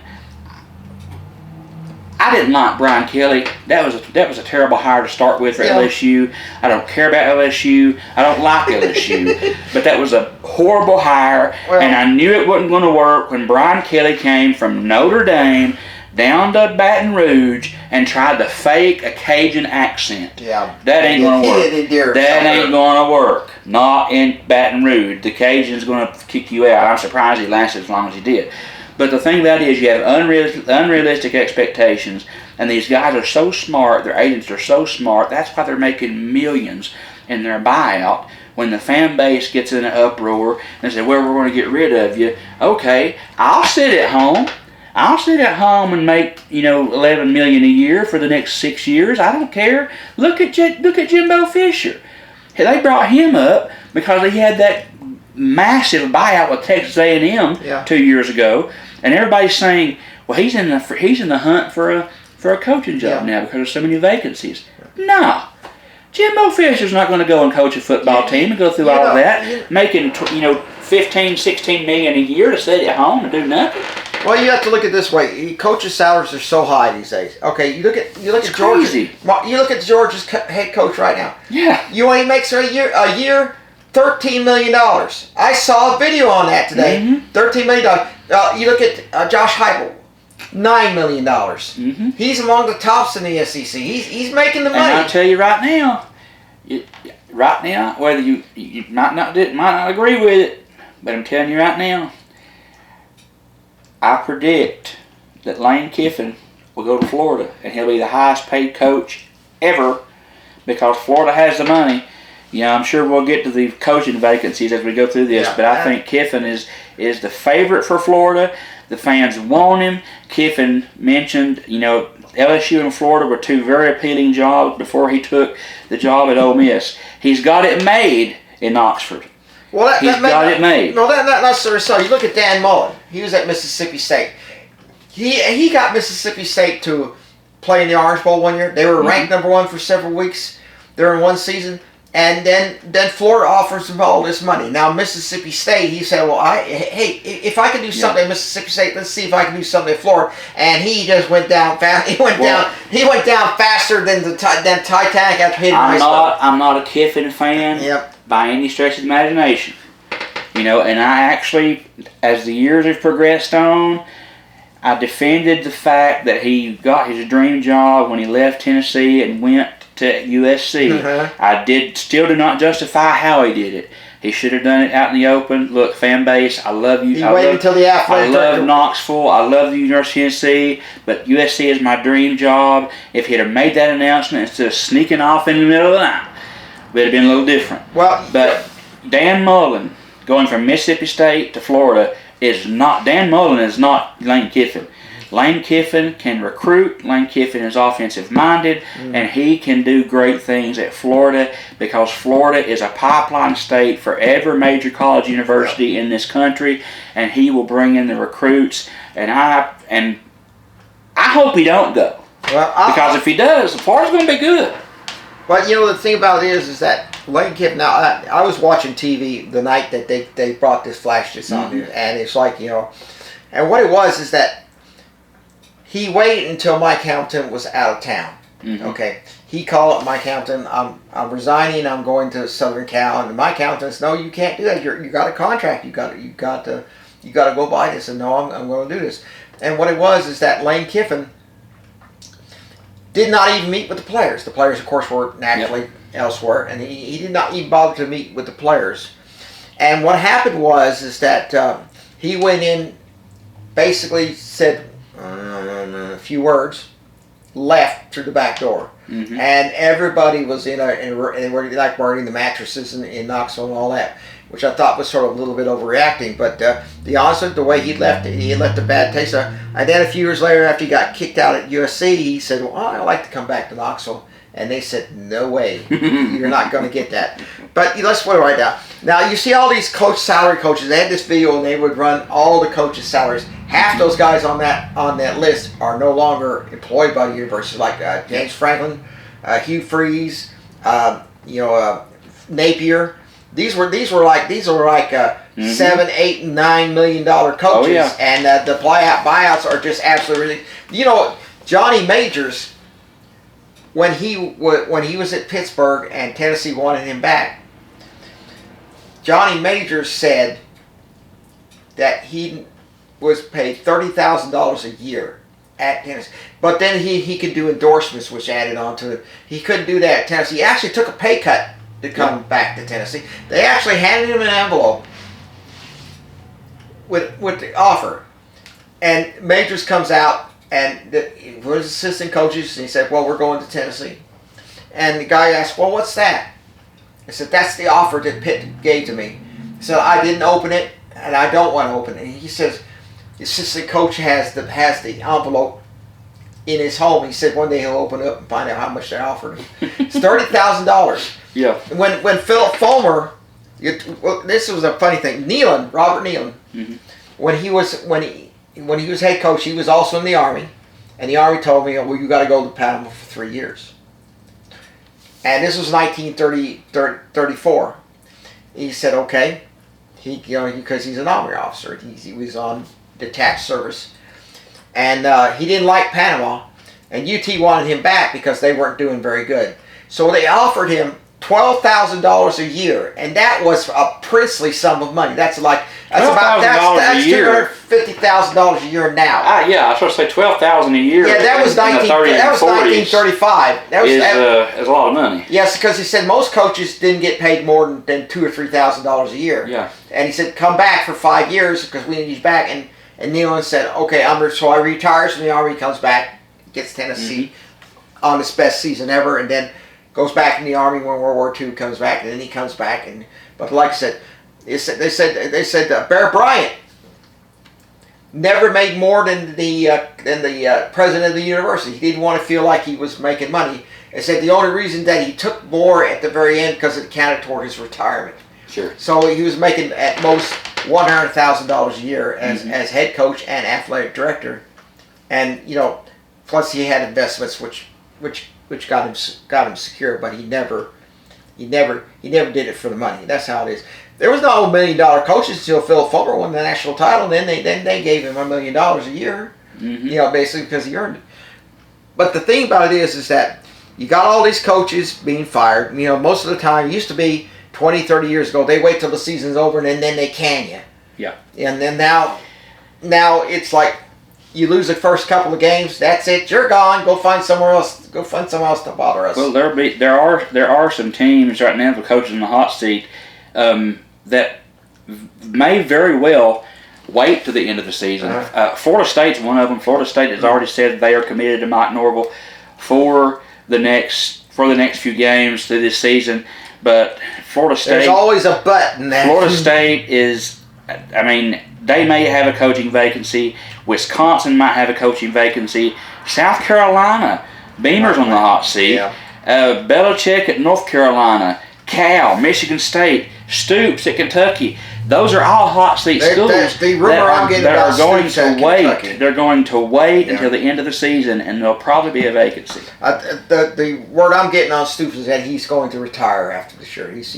S2: I didn't like Brian Kelly. That was a terrible hire to start with for LSU. I don't care about LSU. I don't like LSU. But that was a horrible hire, and I knew it wasn't going to work when Brian Kelly came from Notre Dame down to Baton Rouge and tried to fake a Cajun accent.
S1: Yeah.
S2: That ain't going to work. That ain't going to work. Not in Baton Rouge. The Cajun's going to kick you out. I'm surprised he lasted as long as he did. But the thing about it is you have unrealistic expectations, and these guys are so smart, their agents are so smart, that's why they're making millions in their buyout. When the fan base gets in an uproar and say, well, we're going to get rid of you. Okay, I'll sit at home. I'll sit at home and make, $11 million a year for the next 6 years. I don't care. Look at Jimbo Fisher. They brought him up because he had that massive buyout with Texas A&M 2 years ago, and everybody's saying, well, he's in the hunt for a coaching job now because there's so many vacancies. No. Jimbo Fisher's not going to go and coach a football team and go through all of that, making 15, 16 million a year to sit at home and do nothing.
S1: Well, you have to look at it this way. Coaches' salaries are so high these days. Okay, you look at Georgia. You look at Georgia's head coach right now.
S2: Yeah.
S1: You know he makes a year $13 million. I saw a video on that today. Mm-hmm. $13 million. You look at Josh Heupel. $9 million. Mm-hmm. He's among the tops in the SEC. He's making the money.
S2: And I'll tell you right now, whether you might not agree with it, but I'm telling you right now, I predict that Lane Kiffin will go to Florida, and he'll be the highest paid coach ever because Florida has the money. I'm sure we'll get to the coaching vacancies as we go through this, but I think Kiffin is the favorite for Florida. The fans want him. Kiffin mentioned, LSU and Florida were two very appealing jobs before he took the job at Ole Miss. He's got it made in Oxford.
S1: Well,
S2: he's got it made.
S1: No, that's not necessarily so. You look at Dan Mullen. He was at Mississippi State. He got Mississippi State to play in the Orange Bowl one year. They were ranked number one for several weeks during one season. And then Florida offers him all this money. Now Mississippi State, he said, well, if I can do something at Mississippi State, let's see if I can do something at Florida. And he just went down fast. He went down faster than Titanic after hitting my spot.
S2: I'm not a Kiffin fan by any stretch of the imagination. And I actually, as the years have progressed on, I defended the fact that he got his dream job when he left Tennessee and went to USC. Mm-hmm. I still do not justify how he did it. He should have done it out in the open. Look, fan base, I love you.
S1: He waited until the athletic
S2: director. I love Knoxville. I love the University of Tennessee, but USC is my dream job. If he'd have made that announcement instead of sneaking off in the middle of the night, it would have been a little different. But Dan Mullen, going from Mississippi State to Florida, Dan Mullen is not Lane Kiffin. Lane Kiffin can recruit. Lane Kiffin is offensive-minded, and he can do great things at Florida because Florida is a pipeline state for every major college university in this country, and he will bring in the recruits. And I hope he don't go because if he does, Florida's going to be good.
S1: But the thing about it is that Lane Kiffin. Now I was watching TV the night that they brought this on here, and it's like and what it was is that. He waited until Mike Hamilton was out of town. Mm-hmm. Okay, he called up Mike Hamilton. I'm resigning. I'm going to Southern Cal. And Mike Hamilton said, "No, you can't do that. You got a contract. You got to go by this." And no, I'm going to do this. And what it was is that Lane Kiffin did not even meet with the players. The players, of course, were naturally elsewhere, and he did not even bother to meet with the players. And what happened is that he went in, basically said. A few words, left through the back door, and everybody was and they were like burning the mattresses in Knoxville and all that, which I thought was sort of a little bit overreacting. But the honest, the way he left a bad taste. And then a few years later, after he got kicked out at USC, he said, "Well, I'd like to come back to Knoxville." And they said, "No way, you're not going to get that." But let's put it right now. Now you see all these salary coaches. They had this video, and they would run all the coaches' salaries. Half those guys on that list are no longer employed by the university, like James Franklin, Hugh Freeze, Napier. These were like $7, $8, and $9 million coaches, and the buyouts are just absolutely. Johnny Majors, when he was at Pittsburgh and Tennessee wanted him back, Johnny Majors said that he was paid $30,000 a year at Tennessee. But then he could do endorsements, which added on to it. He couldn't do that at Tennessee. He actually took a pay cut to come back to Tennessee. They actually handed him an envelope with the offer. And Majors comes out, and one of his assistant coaches, and he said, well, we're going to Tennessee. And the guy asked, well, what's that? I said, that's the offer that Pitt gave to me. He said, I didn't open it, and I don't want to open it. And he says, the assistant coach has the envelope in his home. He said one day he'll open it up and find out how much they offered him. It's $30,000.
S2: Yeah.
S1: When Philip Fulmer, this was a funny thing. Robert Nealon,
S2: Mm-hmm.
S1: when he was head coach, he was also in the Army, and the Army told me, well, you got to go to Panama for 3 years. And this was 1934. He said, okay. Because he's an Army officer, he was on detached service, and he didn't like Panama, and UT wanted him back because they weren't doing very good. So they offered him $12,000 a year, and that was a princely sum of money. That's about $250,000 a year now.
S2: Yeah, I was supposed to say $12,000 a year.
S1: Yeah, that was 1935. That was
S2: a lot of money.
S1: Yes, because he said most coaches didn't get paid more than $2,000 or $3,000 a year.
S2: Yeah.
S1: And he said, come back for 5 years because we need you back. And Nealon said, okay, so I retires from the Army, comes back, gets Tennessee on his best season ever, and then goes back in the Army when World War II comes back, and then he comes back. But like I said, they said Bear Bryant never made more than the president of the university. He didn't want to feel like he was making money. They said the only reason that he took more at the very end because it counted toward his retirement.
S2: Sure.
S1: So he was making at most $100,000 a year as head coach and athletic director, and plus he had investments which got him secure, but he never did it for the money. That's how it is. There was no $1 million coaches until Phil Fulmer won the national title. And then they gave him $1 million a year. Basically because he earned it. But the thing about it is that you got all these coaches being fired. Most of the time, it used to be 20, 30 years ago, they wait till the season's over and then they can you.
S2: Yeah. And
S1: then now it's like you lose the first couple of games, that's it, you're gone. Go find somewhere else. Go find someone else to bother us.
S2: Well, there are some teams right now with coaches in the hot seat that may very well wait to the end of the season. Florida State's one of them. Florida State has already said they are committed to Mike Norvell for the next few games through this season. But Florida State,
S1: there's always a but in that.
S2: Florida State is, they may have a coaching vacancy. Wisconsin might have a coaching vacancy. South Carolina, Beamer's on the hot seat.
S1: Yeah.
S2: Belichick at North Carolina. Cal, Michigan State, Stoops at Kentucky. Those are all hot seat schools
S1: the rumor I'm getting
S2: that
S1: about
S2: are going
S1: Stoops at
S2: to wait.
S1: Kentucky.
S2: They're going to wait until the end of the season, and there'll probably be a vacancy.
S1: The word I'm getting on Stoops is that he's going to retire after this year. He's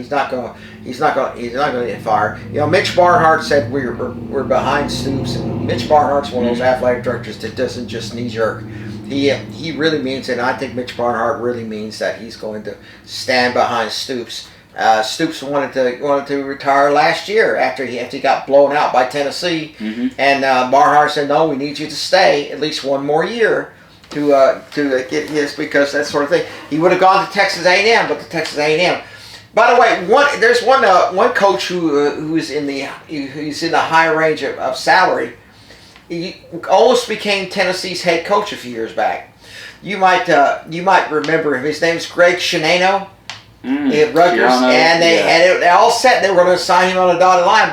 S1: not going to get fired. Mitch Barnhart said we're behind Stoops, and Mitch Barnhart's one of those athletic directors that doesn't just knee jerk. He really means it, and I think Mitch Barnhart really means that he's going to stand behind Stoops. Stoops wanted to retire last year after he got blown out by Tennessee, and Barnhart said, "No, we need you to stay at least one more year to get his," because that sort of thing. He would have gone to Texas A&M, but the Texas A&M. By the way, there's one coach who's in the high range of salary. He almost became Tennessee's head coach a few years back. You might remember him. His name's Greg Schiano. At Rutgers, and they had it all set. They were going to sign him on a dotted line,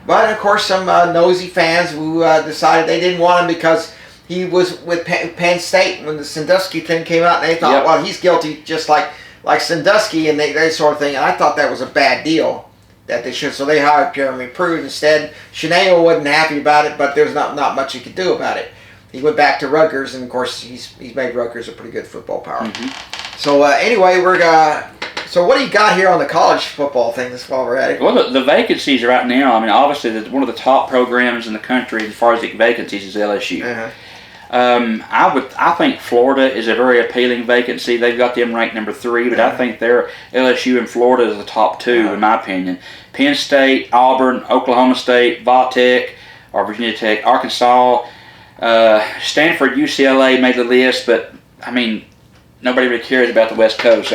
S1: but of course some nosy fans who decided they didn't want him because he was with Penn State when the Sandusky thing came out, and they thought, well, he's guilty just like Sandusky, and they sort of thing. And I thought that was a bad deal that they should. So they hired Jeremy Pruitt instead. Schiano wasn't happy about it, but there's not much he could do about it. He went back to Rutgers, and of course he's made Rutgers a pretty good football power. So anyway, so what do you got here on the college football thing this while we're at it?
S2: Well, the vacancies right now, obviously one of the top programs in the country as far as the vacancies is LSU. I think Florida is a very appealing vacancy. They've got them ranked number 3, but I think they're LSU and Florida is the top 2 in my opinion. Penn State, Auburn, Oklahoma State, Tech, or Virginia Tech, Arkansas, Stanford, UCLA made the list, but I mean nobody really cares about the West Coast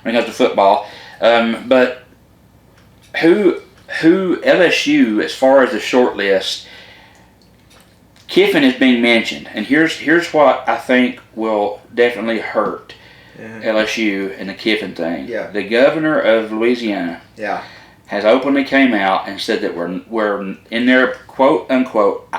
S2: when it comes to football. But who LSU as far as the short list? Kiffin is being mentioned, and here's what I think will definitely hurt LSU and the Kiffin thing.
S1: Yeah.
S2: The governor of Louisiana has openly came out and said that we're in their quote unquote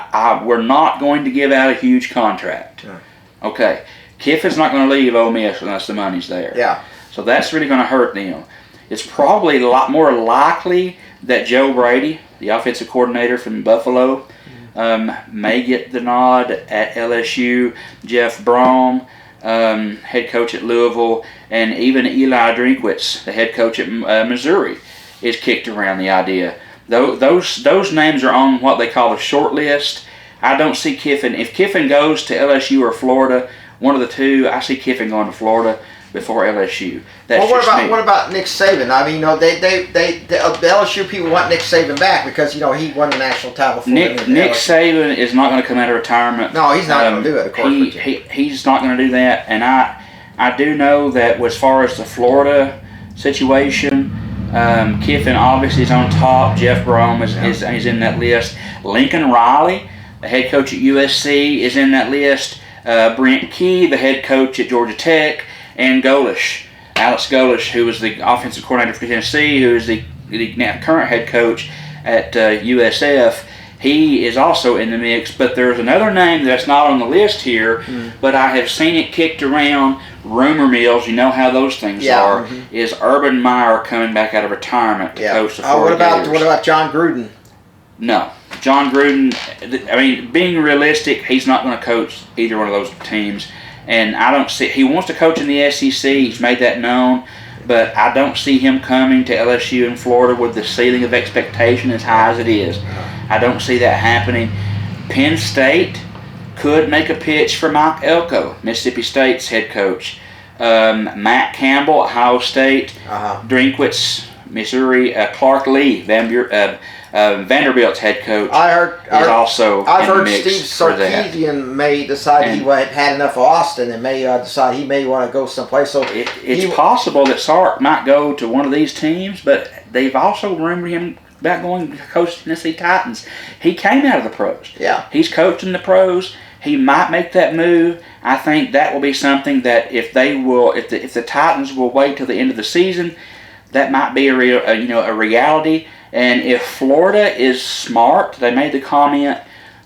S2: we're not going to give out a huge contract.
S1: Yeah.
S2: Okay, Kiffin's not going to leave Ole Miss unless the money's there.
S1: Yeah.
S2: So that's really going to hurt them. It's probably a lot more likely that Joe Brady, the offensive coordinator from Buffalo, may get the nod at LSU. Jeff Brom, head coach at Louisville, and even Eli Drinkwitz, the head coach at Missouri, is kicked around the idea. Those names are on what they call the short list. I don't see Kiffin. If Kiffin goes to LSU or Florida, one of the two, I see Kiffin going to Florida before LSU. That's
S1: what about Nick Saban? I mean, the LSU people want Nick Saban back because he won the national title for them.
S2: Nick Saban is not going to come out of retirement.
S1: No, he's not going to do it. Of course,
S2: he's not going to do that. And I do know that as far as the Florida situation, Kiffin obviously is on top. Jeff Brom is in that list. Lincoln Riley, the head coach at USC, is in that list. Brent Key, the head coach at Georgia Tech. And Alex Golesh, who was the offensive coordinator for Tennessee, who is the current head coach at USF, he is also in the mix. But there's another name that's not on the list here, but I have seen it kicked around. Rumor mills, you know how those things are. Is Urban Meyer coming back out of retirement to coach the Florida Gators?
S1: What about John Gruden?
S2: No. John Gruden, I mean, being realistic, he's not going to coach either one of those teams. And I don't see, he wants to coach in the SEC, he's made that known, but I don't see him coming to LSU in Florida with the ceiling of expectation as high as it is. I don't see that happening. Penn State could make a pitch for Mike Elko, Mississippi State's head coach. Matt Campbell, Ohio State. Drinkwitz, Missouri. Clark Lee, Vanderbilt's head coach. I've
S1: heard Steve Sarkisian may decide he had enough of Austin and may decide he may want to go someplace. So
S2: it's possible that Sark might go to one of these teams, but they've also rumored him about going to coach the Tennessee Titans. He came out of the pros.
S1: Yeah.
S2: He's coaching the pros. He might make that move. I think that will be something that if the Titans will wait till the end of the season, that might be a reality. And if Florida is smart, they made the comment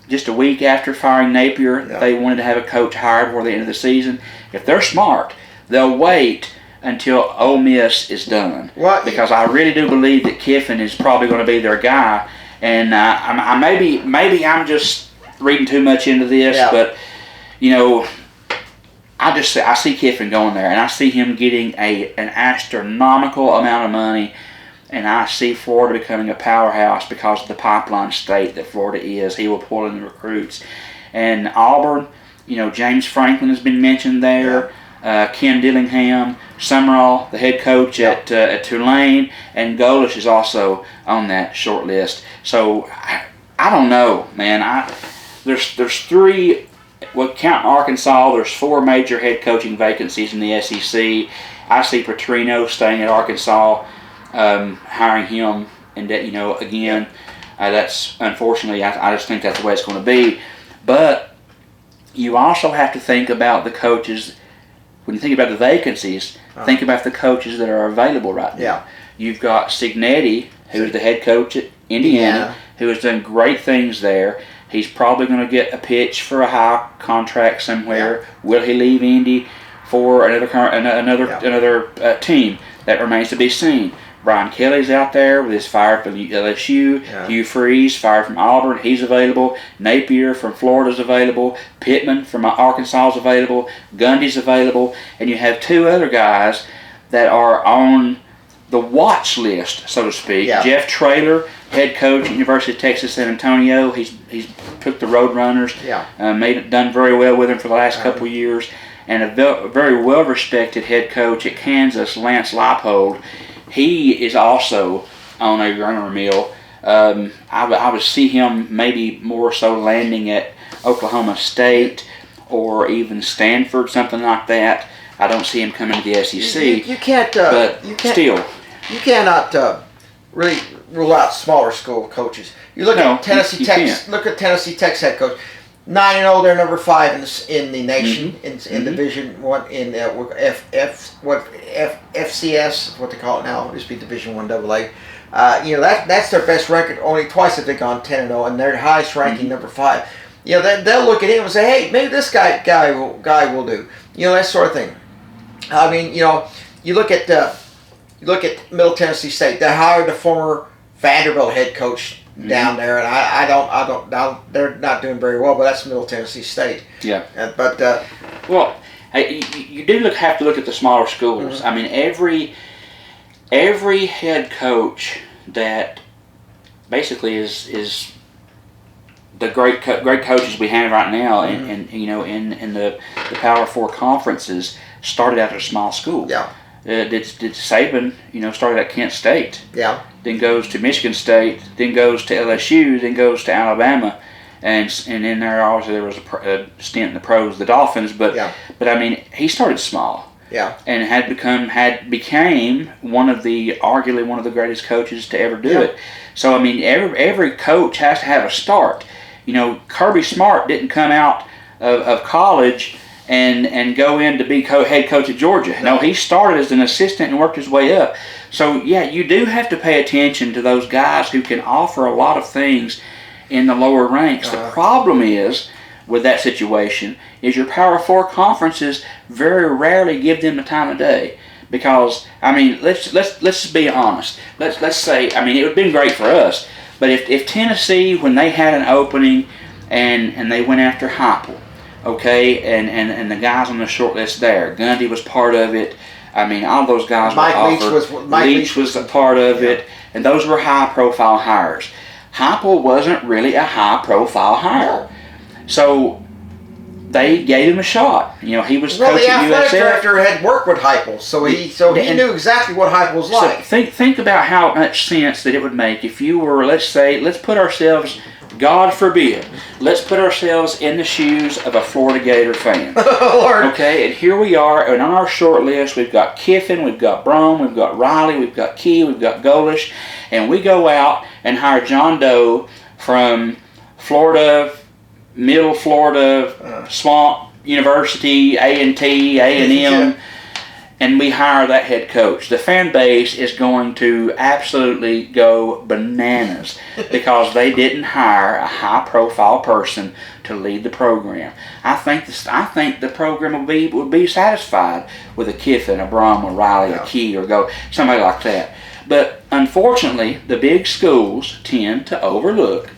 S2: just a week after firing Napier, they wanted to have a coach hired before the end of the season. If they're smart, they'll wait until Ole Miss is done. Because I really do believe that Kiffin is probably going to be their guy. And maybe I'm just reading too much into this, but I see Kiffin going there, and I see him getting an astronomical amount of money. And I see Florida becoming a powerhouse because of the pipeline state that Florida is. He will pull in the recruits. And Auburn, James Franklin has been mentioned there. Ken Dillingham, Summerall, the head coach at Tulane, and Golesh is also on that short list. So I don't know, man. There's three. Well, counting Arkansas, there's 4 major head coaching vacancies in the SEC. I see Petrino staying at Arkansas. Hiring him, and again, that's unfortunately, I just think that's the way it's going to be. But you also have to think about the coaches. When you think about the vacancies, think about the coaches that are available right now.
S1: Yeah.
S2: You've got Cignetti, who's the head coach at Indiana, who has done great things there. He's probably going to get a pitch for a high contract somewhere. Will he leave Indy for another team? That remains to be seen. Brian Kelly's out there with his fire from LSU. Hugh Freeze, fired from Auburn. He's available. Napier from Florida's available. Pittman from Arkansas is available. Gundy's available. And you have 2 other guys that are on the watch list, so to speak. Jeff Traylor, head coach at University of Texas San Antonio. He's took the Roadrunners.
S1: Yeah.
S2: Done very well with him for the last couple of years. And a very well-respected head coach at Kansas, Lance Leipold. He is also on a runner mill. I would see him maybe more so landing at Oklahoma State or even Stanford, something like that. I don't see him coming to the SEC.
S1: You can't.
S2: But
S1: still, you cannot really rule out smaller school coaches. You look at Tennessee Tech. Look at Tennessee Tech's head coach. 9-0, they're number 5 in the nation in Division 1 in FCS, what they call it now. It used to be Division 1 AA. That's their best record. Only twice have they gone 10-0, and their highest ranking number 5. They'll look at him and say, hey, maybe this guy will do. That sort of thing. I mean, you look at Middle Tennessee State. They hired the former Vanderbilt head coach down there, and I don't. They're not doing very well, but that's Middle Tennessee State.
S2: Yeah. You do have to look at the smaller schools. I mean, every head coach that basically is the great coaches we have right now, in the Power 4 conferences started out at a small school.
S1: Yeah.
S2: Did Saban, started at Kent State.
S1: Yeah.
S2: Then goes to Michigan State. Then goes to LSU. Then goes to Alabama, and in there obviously there was a stint in the pros, the Dolphins. But I mean, he started small.
S1: Yeah.
S2: And became arguably one of the greatest coaches to ever do it. So I mean, every coach has to have a start. Kirby Smart didn't come out of college and go in to be head coach at Georgia. No, he started as an assistant and worked his way up. So, you do have to pay attention to those guys who can offer a lot of things in the lower ranks. The problem is, with that situation, is your Power 4 conferences very rarely give them the time of day. Because, I mean, let's just be honest. Let's say, I mean, it would have been great for us, but if Tennessee, when they had an opening and they went after Heupel, okay, and the guys on the short list there, Gundy was part of it. I mean, all those guys were offered. Leach was a part of it, and those were high-profile hires. Heupel wasn't really a high-profile hire, so they gave him a shot. He was coach at USF.
S1: The athletic director had worked with Heupel, so he knew exactly what Heupel was like.
S2: So think about how much sense that it would make if you were, let's put ourselves, God forbid, let's put ourselves in the shoes of a Florida Gator fan.
S1: Lord.
S2: Okay, and here we are, and on our short list, we've got Kiffin, we've got Brom, we've got Riley, we've got Key, we've got Golish, and we go out and hire John Doe from Florida, Middle Florida, Swamp University, A&T, A&M, and we hire that head coach. The fan base is going to absolutely go bananas because they didn't hire a high-profile person to lead the program. I think the program would be satisfied with a Kiffin, a Brom, a Riley, a Key, or somebody like that. But unfortunately, the big schools tend to overlook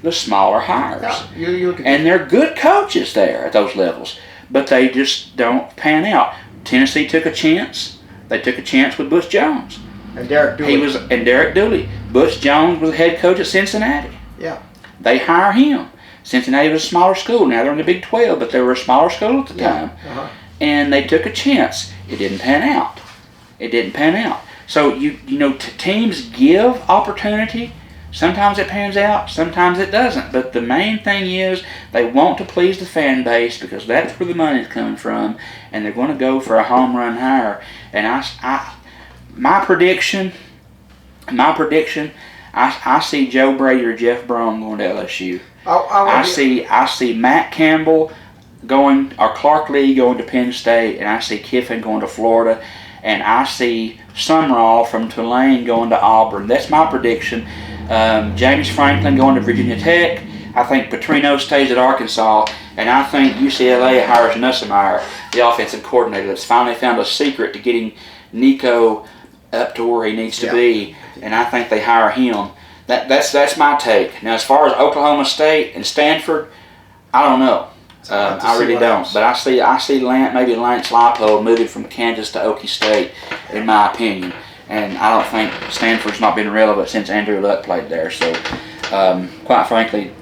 S2: the smaller hires. And they're good coaches there at those levels, but they just don't pan out. Tennessee took a chance. They took a chance with Butch Jones.
S1: And Derek Dooley.
S2: Derek Dooley. Butch Jones was the head coach at Cincinnati.
S1: Yeah.
S2: They hire him. Cincinnati was a smaller school. Now they're in the Big 12, but they were a smaller school at the time. And they took a chance. It didn't pan out. So teams give opportunity. Sometimes it pans out, sometimes it doesn't. But the main thing is they want to please the fan base because that's where the money's coming from, and they're going to go for a home run hire. And my prediction, I see Joe Brady or Jeff Brom going to LSU. I see Matt Campbell going, or Clark Lee going to Penn State, and I see Kiffin going to Florida, and I see Sumrall from Tulane going to Auburn. That's my prediction. James Franklin going to Virginia Tech. I think Petrino stays at Arkansas, and I think UCLA hires Nussmeier, the offensive coordinator, that's finally found a secret to getting Nico up to where he needs to be, and I think they hire him. That's my take. Now, as far as Oklahoma State and Stanford, I don't know. I really don't. But I see Lance Leipold moving from Kansas to Okie State, in my opinion. and I don't think Stanford's not been relevant since Andrew Luck played there. So, quite frankly,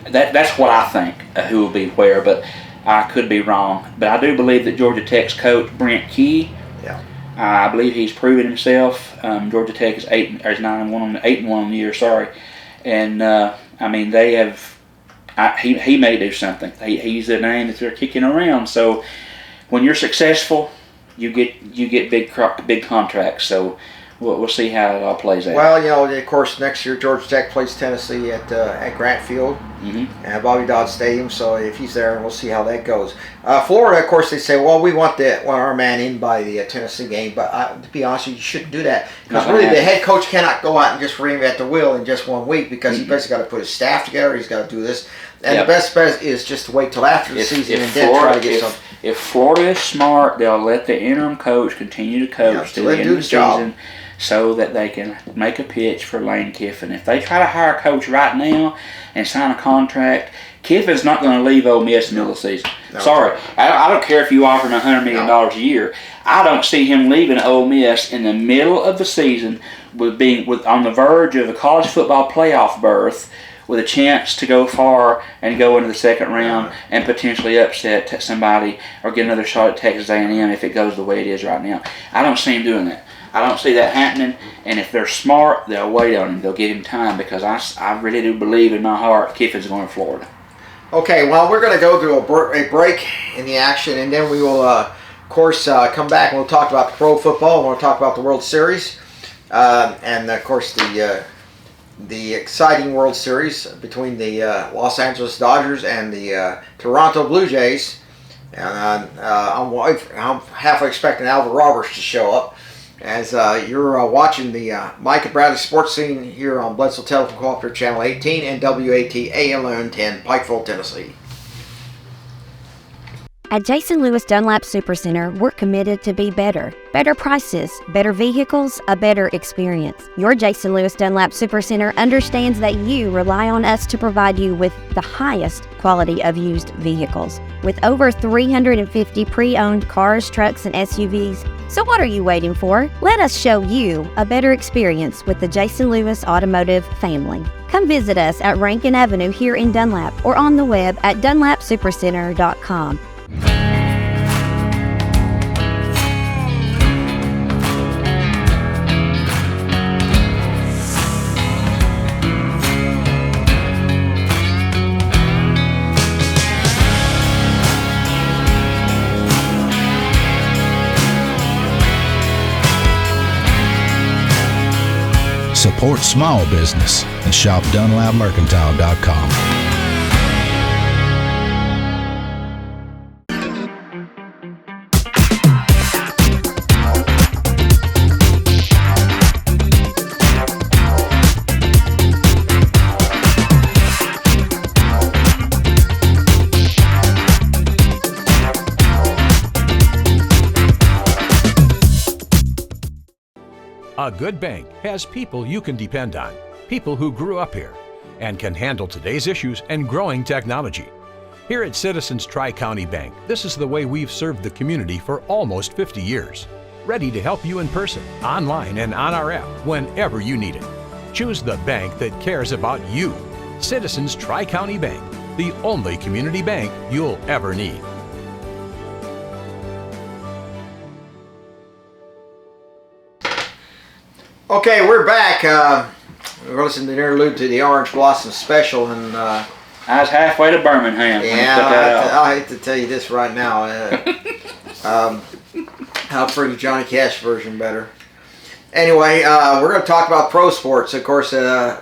S2: that's what I think who will be where, but I could be wrong. But I do believe that Georgia Tech's coach Brent Key, I believe he's proven himself. Georgia Tech is 8-1 on the year. Sorry, and I mean they have. He may do something. He's a name that they're kicking around. So when you're successful, you get big contracts. So we'll see how it all plays out.
S1: Well, of course, next year Georgia Tech plays Tennessee at Grant Field and Bobby Dodd Stadium. So if he's there, we'll see how that goes. Florida, of course, they say, well, we want our man in by the Tennessee game. But to be honest, you shouldn't do that because really the head coach cannot go out and just reinvent the wheel in just 1 week because he basically got to put his staff together. He's got to do this. And the best bet is just to wait till after the season and then try to get some.
S2: If Florida is smart, they'll let the interim coach continue to coach to the end of the season so that they can make a pitch for Lane Kiffin. If they try to hire a coach right now and sign a contract, Kiffin's not going to leave Ole Miss in the middle of the season. No. Sorry. I don't care if you offer him $100 million a year. I don't see him leaving Ole Miss in the middle of the season with on the verge of a college football playoff berth with a chance to go far and go into the second round and potentially upset somebody or get another shot at Texas A&M if it goes the way it is right now. I don't see him doing that. I don't see that happening, and if they're smart, they'll wait on him. They'll give him time because I really do believe in my heart Kiffin's going to Florida. Okay, well, we're going to go through a break in the action, and then we will, of course, come back and we'll talk about the pro football. We'll talk about the World Series, and, of course, the exciting World Series between the Los Angeles Dodgers and the Toronto Blue Jays. And I'm halfway expecting Albert Roberts to show up as you're watching the Mike and Bradley Sports Scene here on Bledsoe Telephone Cooperative Channel 18 and WAT AM 1110, Pikeville, Tennessee.
S3: At Jason Lewis Dunlap Supercenter, we're committed to be better. Better prices, better vehicles, a better experience. Your Jason Lewis Dunlap Supercenter understands that you rely on us to provide you with the highest quality of used vehicles. With over 350 pre-owned cars, trucks, and SUVs. So what are you waiting for? Let us show you a better experience with the Jason Lewis Automotive family. Come visit us at Rankin Avenue here in Dunlap or on the web at dunlapsupercenter.com.
S5: Support small business and shop DunlapMercantile.com.
S4: A good bank has people you can depend on, people who grew up here and can handle today's issues and growing technology. Here at Citizens Tri-County Bank, this is the way we've served the community for almost 50 years. Ready to help you in person, online, and on our app whenever you need it. Choose the bank that cares about you. Citizens Tri-County Bank, the only community bank you'll ever need.
S1: Okay, we're back. We're listening to the interlude to the Orange Blossom Special, and
S2: I was halfway to Birmingham.
S1: I hate to tell you this right now. I prefer the Johnny Cash version better. Anyway, we're going to talk about pro sports, of course,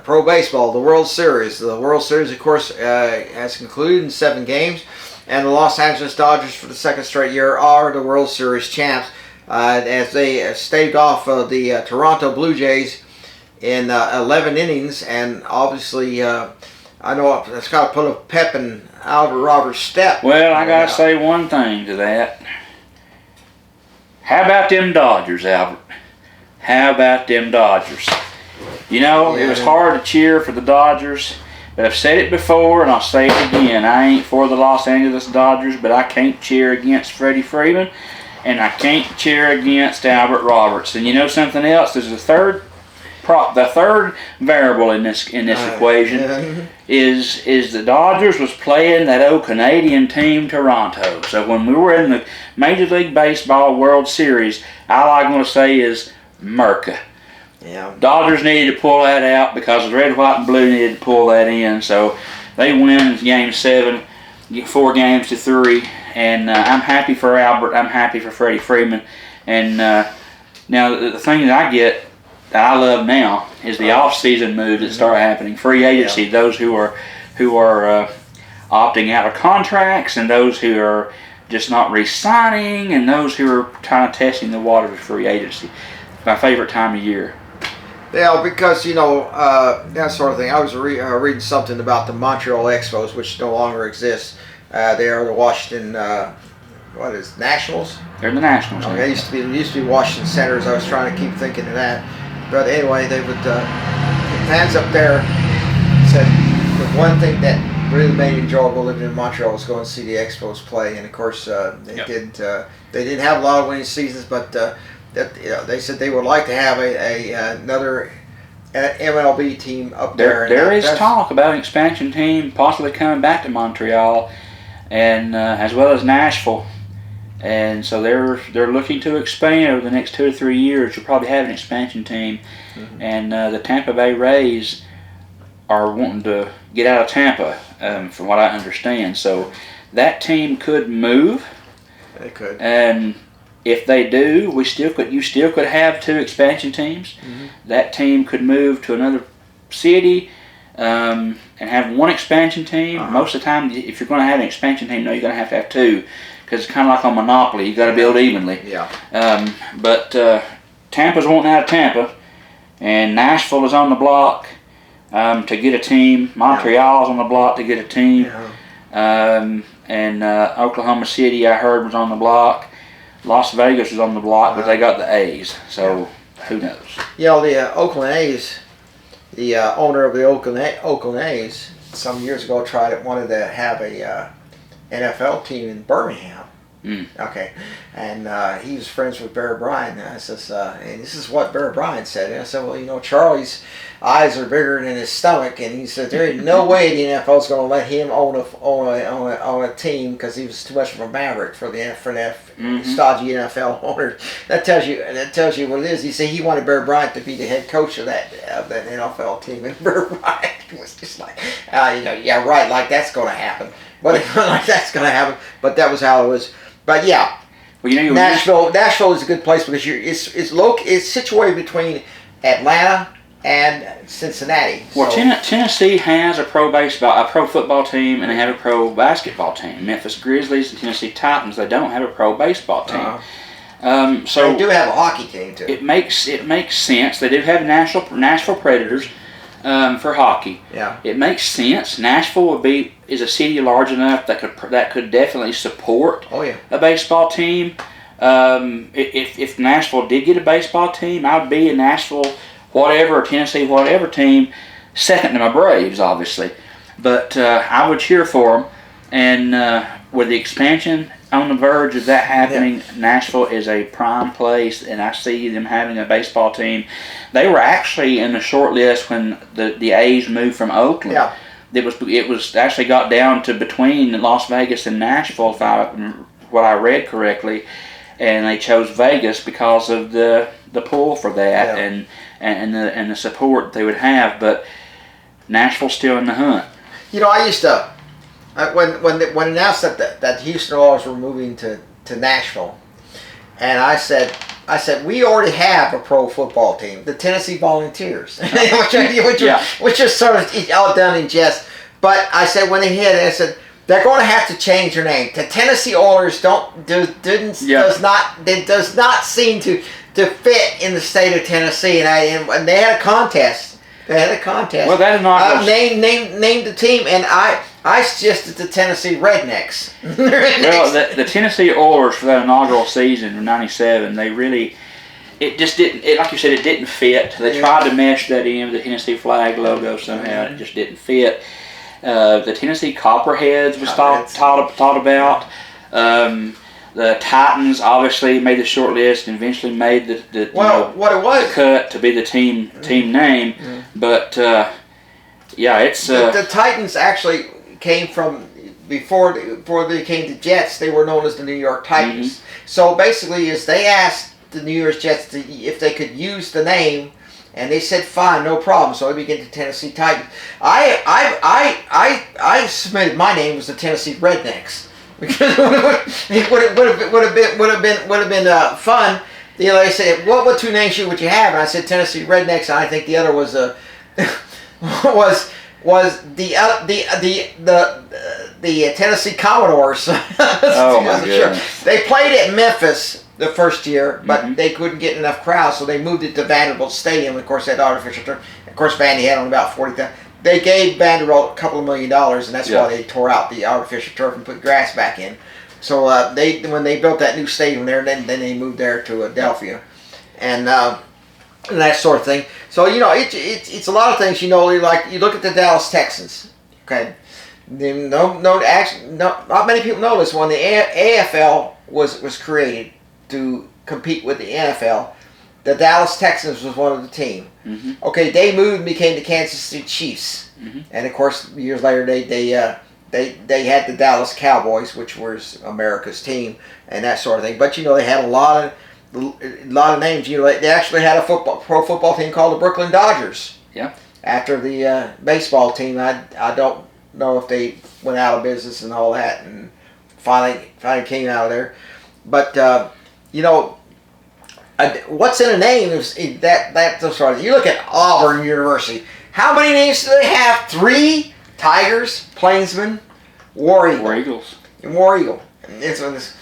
S1: pro baseball, the World Series. The World Series, of course, has concluded in 7 games, and the Los Angeles Dodgers, for the second straight year, are the World Series champs. As they staved off the Toronto Blue Jays in 11 innings, and obviously I know it's got to put a pep in Albert Roberts' step.
S2: Well, I got to say one thing to that. How about them Dodgers, Albert? How about them Dodgers? You know, it was hard to cheer for the Dodgers, but I've said it before and I'll say it again. I ain't for the Los Angeles Dodgers, but I can't cheer against Freddie Freeman. and I can't cheer against Albert Roberts. And you know something else? There's the third variable in this equation is the Dodgers was playing that old Canadian team Toronto. So when we were in the Major League Baseball World Series, all I'm going to say is Merca.
S1: Yeah.
S2: Dodgers needed to pull that out because the red, white, and blue needed to pull that in. So they win Game 7, 4-3, and I'm happy for Albert. I'm happy for Freddie Freeman. And now the thing that I get that I love now is the off-season moves that start happening. Free agency, those who are opting out of contracts, and those who are just not re-signing, and those who are kind of testing the waters of free agency. My favorite time of year.
S1: Yeah, because, that sort of thing. I was reading something about the Montreal Expos, which no longer exists. They are the Washington, Nationals?
S2: They're the Nationals.
S1: Okay, it used to be Washington Senators. I was trying to keep thinking of that. But anyway, they would, the fans up there said the one thing that really made it enjoyable living in Montreal was going to see the Expos play. And of course, they didn't have a lot of winning seasons, but they said they would like to have another MLB team up there.
S2: There is talk about an expansion team possibly coming back to Montreal, and as well as Nashville, and so they're looking to expand over the next 2 or 3 years. You'll probably have an expansion team, and the Tampa Bay Rays are wanting to get out of Tampa, from what I understand. So that team could move.
S1: They could.
S2: And if they do, you still could have 2 expansion teams. That team could move to another city and have 1 expansion team. Most of the time, if you're going to have an expansion team, you're going to have 2, because it's kind of like on Monopoly. You got to build evenly.
S1: Yeah.
S2: But Tampa's wanting out of Tampa, and Nashville is on the block to get a team. Montreal's on the block to get a team. And Oklahoma City, I heard, was on the block. Las Vegas is on the block, but they got the A's, so who knows?
S1: The Oakland A's, the owner of the Oakland A's, some years ago wanted to have a NFL team in Birmingham. Okay, and he was friends with Bear Bryant. And this is what Bear Bryant said. And I said, well, Charlie's eyes are bigger than his stomach, and he said there ain't no way the NFL is going to let him own a team, because he was too much of a maverick for the stodgy NFL owner. That tells you what it is. He said he wanted Bear Bryant to be the head coach of that NFL team, and Bear Bryant was just like, yeah, right, like that's going to happen. But that was how it was. But yeah,
S2: well,
S1: Nashville is a good place because it's situated between Atlanta and Cincinnati.
S2: Well, Tennessee has a pro football team, and they have a pro basketball team. Memphis Grizzlies and Tennessee Titans, they don't have a pro baseball team. So
S1: they do have a hockey team too.
S2: It makes sense. They do have Nashville Predators for hockey.
S1: Yeah.
S2: It makes sense. Nashville is a city large enough that could definitely support a baseball team. If Nashville did get a baseball team, I would be a Nashville whatever, or Tennessee whatever team, second to my Braves, obviously. But I would cheer for them. And with the expansion on the verge of that happening, Nashville is a prime place, and I see them having a baseball team. They were actually in the short list when the A's moved from Oakland.
S1: Yeah.
S2: It was actually got down to between Las Vegas and Nashville, what I read correctly, and they chose Vegas because of the pull for that and the support they would have. But Nashville's still in the hunt.
S1: I used to when announced that Houston Oilers were moving to Nashville, and I said we already have a pro football team, the Tennessee Volunteers, which is sort of all done in jest. But I said when they hit it, I said they're going to have to change their name. The Tennessee Oilers does not seem to fit in the state of Tennessee, and they had a contest.
S2: Well, that is not
S1: named the team, and I suggested the Tennessee Rednecks.
S2: Well, the Tennessee Oilers for that inaugural season in '97, it just didn't. Like you said, it didn't fit. They tried to mesh that in with the Tennessee flag logo somehow, and it just didn't fit. The Tennessee Copperheads was thought about. The Titans obviously made the short list and eventually made the
S1: what it was,
S2: the cut to be the team name. But it's
S1: the Titans actually came from before they came to Jets. They were known as the New York Titans. So basically, is they asked the New York Jets if they could use the name, and they said fine, no problem. So they became the Tennessee Titans. I submitted my name was the Tennessee Rednecks. Because it would have been fun. They said, "What two names would you have?" And I said Tennessee Rednecks, and I think the other was the Tennessee Commodores.
S2: Oh my goodness.
S1: They played at Memphis the first year, but they couldn't get enough crowds, so they moved it to Vanderbilt Stadium. Of course, that artificial turf. Of course, Vandy had on about 40,000. They gave Vanderbilt a couple of $1 million, and that's why they tore out the artificial turf and put grass back in. So when they built that new stadium there, then they moved there to Adelphia, and that sort of thing. So it's a lot of things. Like you look at the Dallas Texans. Okay, not many people know this. When the AFL was created to compete with the NFL, the Dallas Texans was one of the team. Okay, they moved and became the Kansas City Chiefs, and of course years later they had the Dallas Cowboys, which was America's team and that sort of thing. But they had a lot of names. They actually had a pro football team called the Brooklyn Dodgers.
S2: Yeah. After
S1: the baseball team, I don't know if they went out of business and all that, and finally came out of there. But what's in a name is that's sort of. You look at Auburn University. How many names do they have? 3: Tigers, Plainsmen, War Eagle. War Eagle.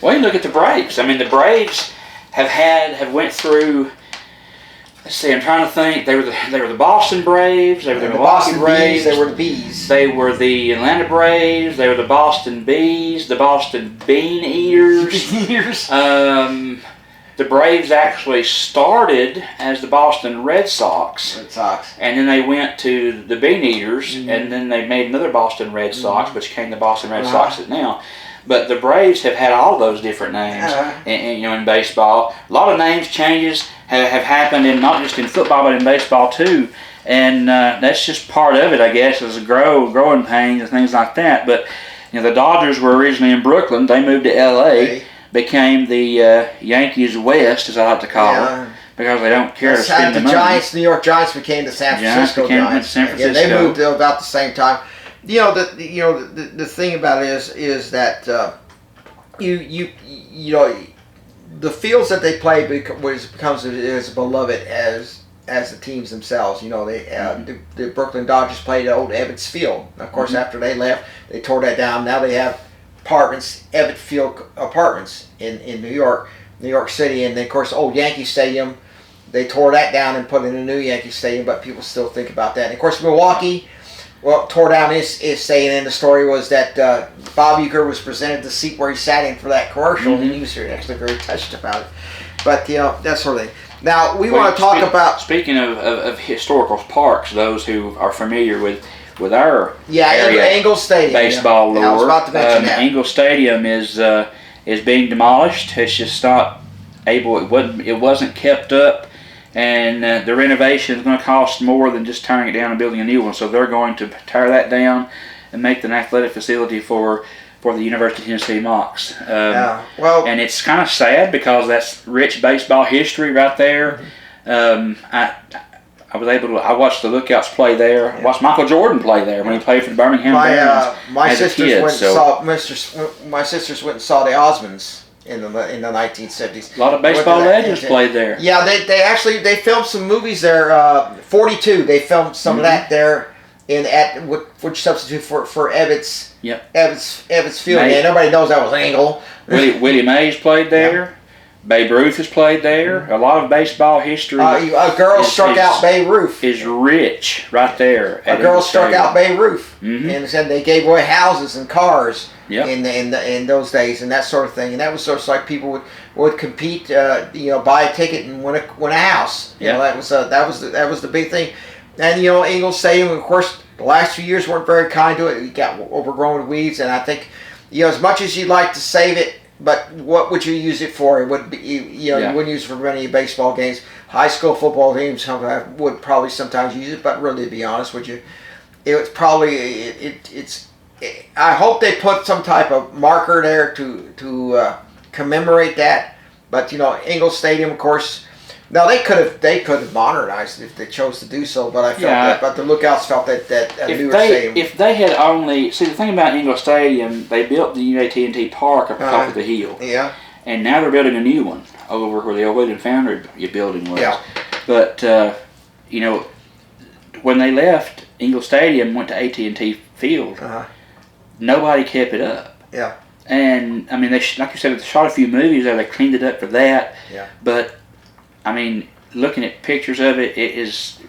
S2: Well, you look at the Braves. I mean, the Braves have went through. Let's see. I'm trying to think. They were the Boston Braves. They were the Milwaukee Braves.
S1: They were the Bees.
S2: They were the Atlanta Braves. They were the Boston Bees. The Boston Bean Eaters. The Braves actually started as the Boston Red Sox. And then they went to the Bean Eaters, and then they made another Boston Red Sox, which became the Boston Red Sox now. But the Braves have had all those different names in baseball. A lot of names changes have happened, not just in football, but in baseball too. And that's just part of it, I guess, as growing pains and things like that. But the Dodgers were originally in Brooklyn. They moved to L.A., became the Yankees West, as I like to call it, because they don't care to spend the money.
S1: New York Giants became the San Francisco Giants. They moved about the same time. The thing about it is that the fields that they play becomes as beloved as the teams themselves. The Brooklyn Dodgers played at old Ebbets Field. Of course, after they left, they tore that down. Now they have apartments, Ebbets Field apartments in New York City, and then of course old Yankee Stadium. They tore that down and put in a new Yankee Stadium, but people still think about that. And of course Milwaukee, tore down his stadium, and the story was that Bob Uecker was presented the seat where he sat in for that commercial, and he was actually very touched about it. But that sort of thing. Now we want to talk about.
S2: Speaking of historical parks, those who are familiar with our area,
S1: Engel Stadium
S2: baseball lore.
S1: I was about to mention that.
S2: Engel Stadium is being demolished. It's just not able. It wasn't kept up, and the renovation is going to cost more than just tearing it down and building a new one. So they're going to tear that down and make an athletic facility for the University of Tennessee Mocs. And it's kind of sad because that's rich baseball history right there. I watched the Lookouts play there. I watched Michael Jordan play there when he played for the Birmingham Barons.
S1: My sisters went and saw the Osmonds in the 1970s.
S2: A lot of baseball legends played there.
S1: Yeah, they filmed some movies there. 42, they filmed some of that there which substitute for Ebbets.
S2: Yep.
S1: Ebbets Field. Yeah, nobody knows that was Engel.
S2: Willie Mays played there. Babe Ruth has played there. A lot of baseball history.
S1: A girl struck out Babe Ruth.
S2: Is rich right there.
S1: A girl struck out Babe Ruth, and said they gave away houses and cars in those days and that sort of thing. And that was sort of like people would compete, buy a ticket and win a house. That was the big thing. And Engel Stadium, of course, the last few years weren't very kind to it. It got overgrown with weeds, and I think as much as you'd like to save it But what would you use it for? It would be, you wouldn't use it for many baseball games. High school football teams would probably sometimes use it, but really, to be honest with you, it's probably it's. I hope they put some type of marker there to commemorate that. But Ingalls Stadium, of course. Now they could have modernized it if they chose to do so, but I felt that. But the Lookouts felt that a newer stadium.
S2: If they had only the thing about Ingalls Stadium, they built the AT&T Park up top of the hill.
S1: Yeah.
S2: And now they're building a new one over where the old William Foundry building was.
S1: Yeah.
S2: But when they left Ingalls Stadium, went to AT&T Field, nobody kept it up.
S1: Yeah.
S2: And I mean, they like you said, they shot a few movies there. They cleaned it up for that.
S1: Yeah.
S2: But I mean, looking at pictures of it, it's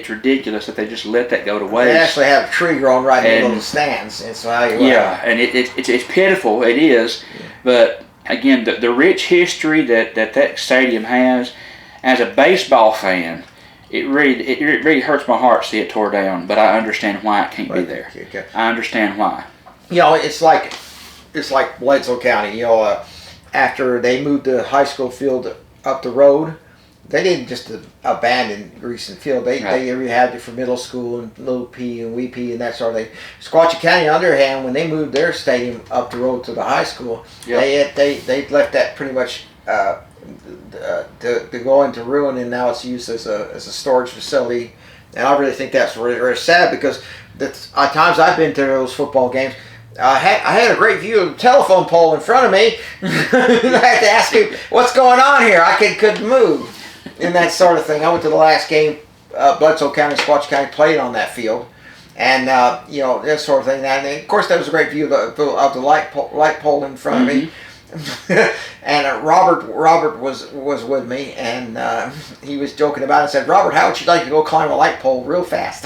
S2: ridiculous that they just let that go to waste.
S1: They actually have a tree growing right in the middle of the stands, and so
S2: and it's pitiful. It is, but again, the rich history that stadium has, as a baseball fan, it really hurts my heart to see it tore down. But I understand why it can't be there.
S1: Okay.
S2: I understand why.
S1: It's like Bledsoe County. After they moved the high school field up the road, they didn't just abandon Greason Field. They rehabbed it for middle school and Little P and Wee P and that sort of thing. Squatchy County, on the other hand, when they moved their stadium up the road to the high school, they left that pretty much to go into ruin, and now it's used as a storage facility. And I really think that's really, really sad, because at times I've been to those football games. I had a great view of the telephone pole in front of me. I had to ask him, what's going on here? I couldn't move. And that sort of thing. I went to the last game Bledsoe County, Squatch County played on that field. And, that sort of thing. And, of course, there was a great view of the light pole in front of me. And Robert was with me, and he was joking about it and said, Robert, how would you like to go climb a light pole real fast?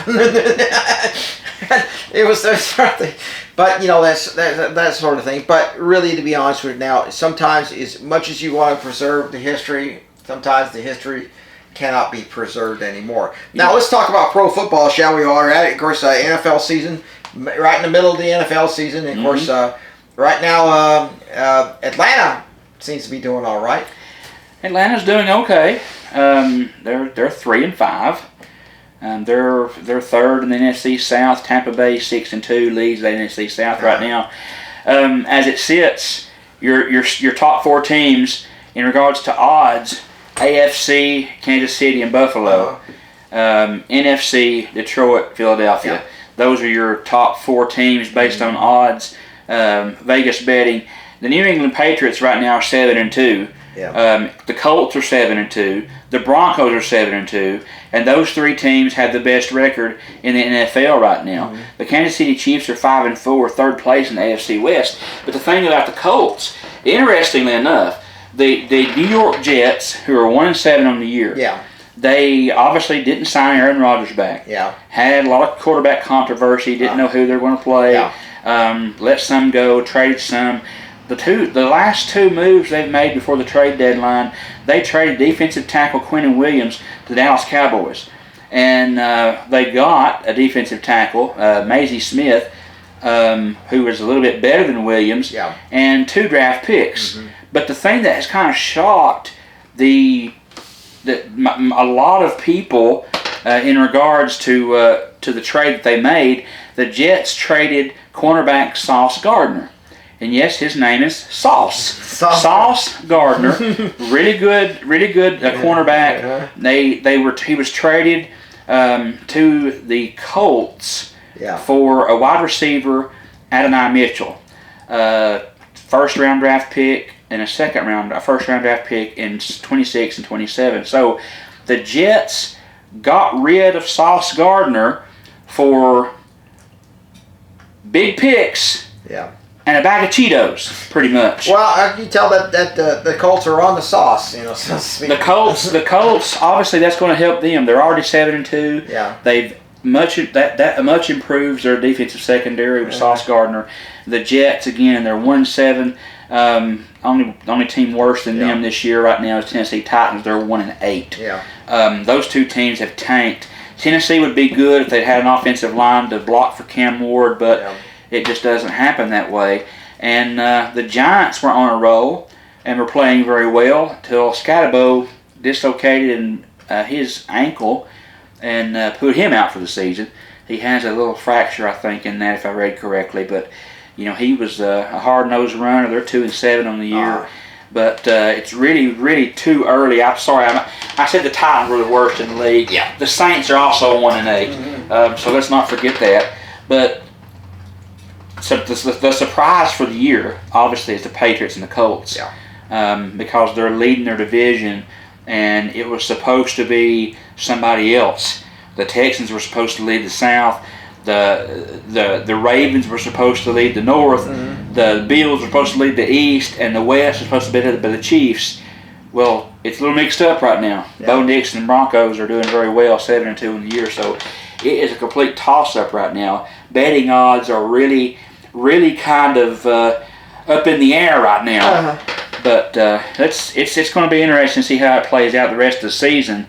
S1: It was that sort of thing. But, that sort of thing. But really, to be honest with you now, sometimes as much as you want to preserve the history, sometimes the history cannot be preserved anymore. Now, let's talk about pro football, shall we? While we're at it, of course, NFL season, right in the middle of the NFL season. And, of course, right now, Atlanta seems to be doing all right.
S2: Atlanta's doing okay. They're 3-5. They're third in the NFC South. Tampa Bay 6-2 leads the NFC South right now. As it sits, your top four teams in regards to odds: AFC, Kansas City, and Buffalo. NFC, Detroit, Philadelphia. Yeah. Those are your top four teams based on odds. Vegas betting. The New England Patriots right now are 7-2. Yeah. The Colts are 7-2. The Broncos are 7-2, and those three teams have the best record in the NFL right now. The Kansas City Chiefs are 5-4, third place in the AFC West. But the thing about the Colts, interestingly enough, the New York Jets, who are 1-7 on the year, they obviously didn't sign Aaron Rodgers back. Yeah, had a lot of quarterback controversy. Didn't know who they were going to play. Yeah. Let some go, traded some. The last two moves they've made before the trade deadline, they traded defensive tackle Quinnen Williams to the Dallas Cowboys. And they got a defensive tackle, Maisie Smith, who was a little bit better than Williams, and 2 draft picks. But the thing that has kind of shocked a lot of people in regards to the trade that they made, the Jets traded cornerback Sauce Gardner. And yes, his name is Sauce. Sauce Gardner, really good cornerback. He was traded to the Colts for a wide receiver, Adonai Mitchell, first round draft pick and a first round draft pick in 26 and 27. So the Jets got rid of Sauce Gardner for big picks. Yeah. And a bag of Cheetos, pretty much.
S1: Well, you tell that the Colts are on the sauce, so to speak.
S2: The Colts, obviously, that's going to help them. They're already 7-2. Yeah. They've much improves their defensive secondary with Sauce Gardner. The Jets, again, they're 1-7. Only team worse than them this year right now is Tennessee Titans. They're 1-8. Yeah. Those two teams have tanked. Tennessee would be good if they had an offensive line to block for Cam Ward, but it just doesn't happen that way. And the Giants were on a roll and were playing very well until Scatabo dislocated his ankle and put him out for the season. He has a little fracture, I think, in that, if I read correctly. But, he was a hard-nosed runner. They're 2-7 on the year. But it's really, really too early. I'm sorry. I said the Titans were the worst in the league.
S1: Yeah.
S2: The Saints are also 1-8. So let's not forget that. But so the surprise for the year, obviously, is the Patriots and the Colts.
S1: Yeah.
S2: Because they're leading their division, and it was supposed to be somebody else. The Texans were supposed to lead the South. The Ravens were supposed to lead the North. The Bills were supposed to lead the East, and the West was supposed to be led by the Chiefs. Well, it's a little mixed up right now.
S1: Yeah.
S2: Bo Nix and Broncos are doing very well, 7-2 in the year. So it is a complete toss-up right now. Betting odds are really, really kind of up in the air right now. But it's going to be interesting to see how it plays out the rest of the season,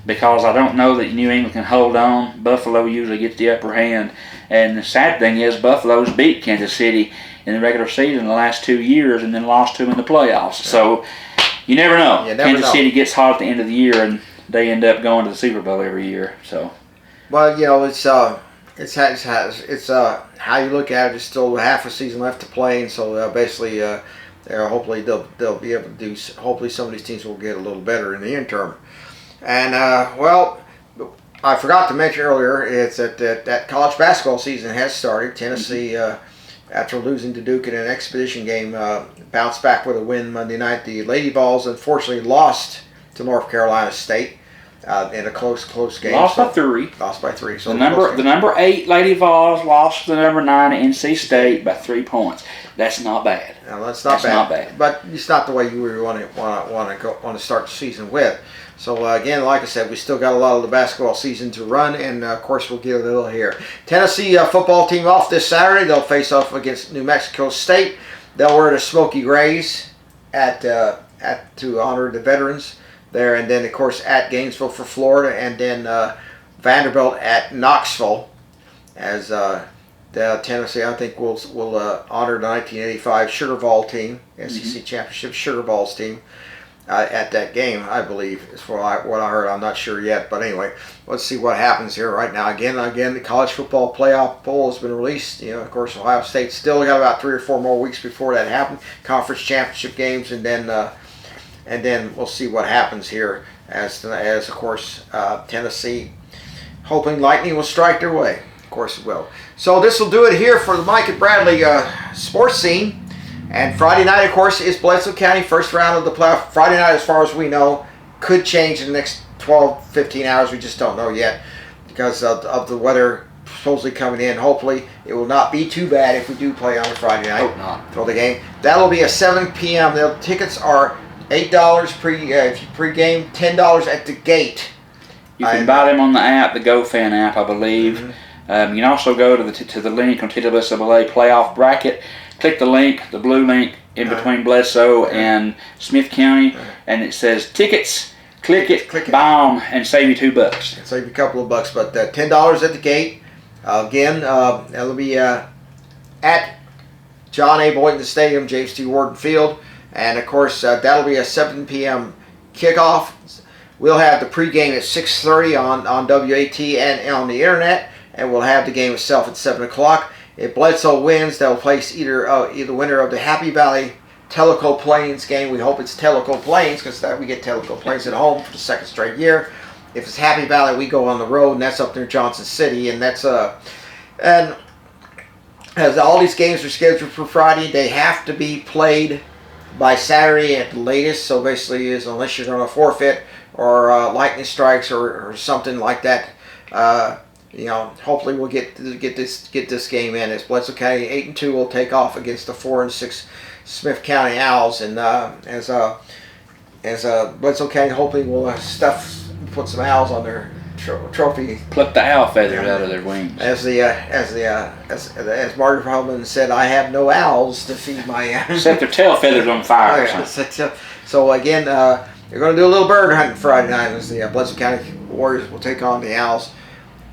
S2: because I don't know that New England can hold on. Buffalo usually gets the upper hand. And the sad thing is Buffalo's beat Kansas City in the regular season the last 2 years and then lost to them in the playoffs. So you never know. Kansas City gets hot at the end of the year and they end up going to the Super Bowl every year. So,
S1: well, it's how you look at it. There's still half a season left to play, and so basically, hopefully they'll be able to do. Hopefully, some of these teams will get a little better in the interim. And well, I forgot to mention earlier is that college basketball season has started. Tennessee, after losing to Duke in an exhibition game, bounced back with a win Monday night. The Lady Vols unfortunately lost to North Carolina State in a close game.
S2: Lost by 3.
S1: Lost by 3. So
S2: the number 8 Lady Vols lost to the number 9 NC State by 3 points. That's not bad.
S1: No, that's not bad. But it's not the way you really want to start the season with. So again, like I said, we still got a lot of the basketball season to run, and of course we'll get a little here. Tennessee football team off this Saturday. They'll face off against New Mexico State. They'll wear the Smoky Grays to honor the veterans there, and then of course at Gainesville for Florida, and then Vanderbilt at Knoxville, as the Tennessee I think will honor the 1985 Sugar Bowl team, SEC Championship Sugar Bowls team. At that game, I believe, is what I heard. I'm not sure yet, but anyway, let's see what happens here right now. Again, the college football playoff poll has been released. Of course, Ohio State still got about 3 or 4 more weeks before that happens. Conference championship games, and then we'll see what happens here. As of course, Tennessee, hoping lightning will strike their way. Of course, it will. So this will do it here for the Mike and Bradley sports scene. And Friday night, of course, is Bledsoe County, first round of the playoff. Friday night, as far as we know, could change in the next 12, 15 hours. We just don't know yet because of the weather supposedly coming in. Hopefully, it will not be too bad if we do play on a Friday night.
S2: Hope not.
S1: For the game. That'll be at 7 p.m. The tickets are $8 pre-game, $10 at the gate.
S2: You can buy them on the app, the GoFan app, I believe. You can also go to the link on TWSAA playoff bracket. Click the link, the blue link in between Bledsoe and Smith County, and it says tickets. Click it, buy them, and save you $2.
S1: Save you a couple of bucks, but $10 at the gate. Again, that'll be at John A. Boynton Stadium, James T. Warden Field, and of course that'll be a 7 p.m. kickoff. We'll have the pregame at 6:30 on WAT and on the internet, and we'll have the game itself at 7 o'clock. If Bledsoe wins, they'll place either winner of the Happy Valley Tellico Plains game. We hope it's Tellico Plains because we get Tellico Plains at home for the 2nd straight year. If it's Happy Valley, we go on the road, and that's up near Johnson City, and that's and as all these games are scheduled for Friday, they have to be played by Saturday at the latest. So basically, unless you're going to forfeit or lightning strikes or something like that. Hopefully we'll get this game in. As Bledsoe County 8-2 will take off against the 4-6 Smith County Owls, and as Bledsoe County hopefully will put some owls on their trophy.
S2: Pluck the owl feathers out of their wings.
S1: As Margaret Hellman said, I have no owls to feed my.
S2: Set their tail feathers on fire. Or something.
S1: So again, they're going to do a little bird hunting Friday night as the Bledsoe County Warriors will take on the Owls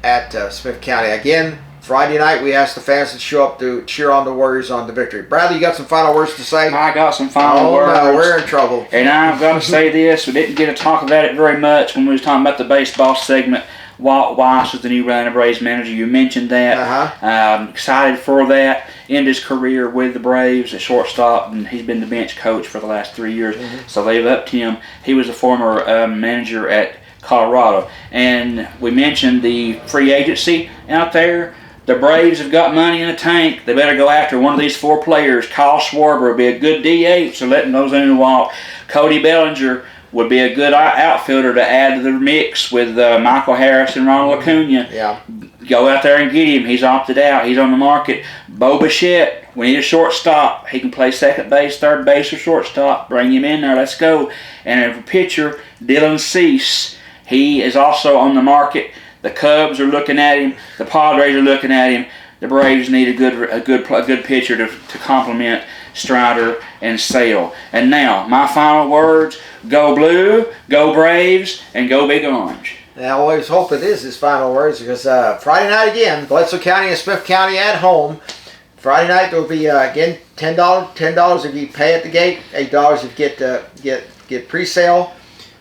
S1: at Smith County. Again, Friday night, we asked the fans to show up to cheer on the Warriors on the victory. Bradley, you got some final words to say?
S2: I got some final words.
S1: No, we're in trouble.
S2: And I've got to say this, we didn't get to talk about it very much when we was talking about the baseball segment. Walt Weiss was the new Atlanta Braves manager. You mentioned that. Excited for that. End his career with the Braves at shortstop, and he's been the bench coach for the last 3 years. So they've upped him. He was a former manager at Colorado. And we mentioned the free agency out there. The Braves have got money in the tank. They better go after one of these 4 players. Kyle Schwarber would be a good DH, so letting those in walk. Cody Bellinger would be a good outfielder to add to the mix with Michael Harris and Ronald Acuna.
S1: Yeah.
S2: Go out there and get him. He's opted out. He's on the market. Bo Bichette, we need a shortstop. He can play second base, third base, or shortstop. Bring him in there. Let's go. And a pitcher, Dylan Cease. He is also on the market. The Cubs are looking at him. The Padres are looking at him. The Braves need a good pitcher to complement Strider and Sale. And now, my final words, go Blue, go Braves, and go Big Orange.
S1: I always hope it is his final words because Friday night again, Bledsoe County and Smith County at home. Friday night there will be again $10 if you pay at the gate, $8 if you get pre-sale.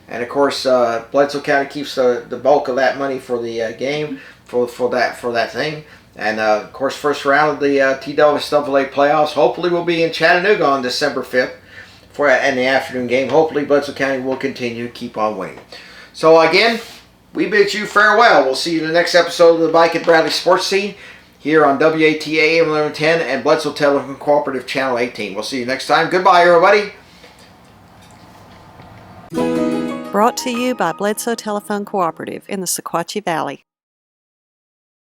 S1: And of course, Bledsoe County keeps the bulk of that money for the game for that thing. And of course, first round of the TWSAA playoffs hopefully will be in Chattanooga on December 5th in the afternoon game. Hopefully, Bledsoe County will continue to keep on winning. So again, we bid you farewell. We'll see you in the next episode of the Mike and Bradley Sports Scene here on WATA AM 1110 and Bledsoe Telephone Cooperative Channel 18. We'll see you next time. Goodbye, everybody.
S7: Brought to you by Bledsoe Telephone Cooperative in the Sequatchie Valley.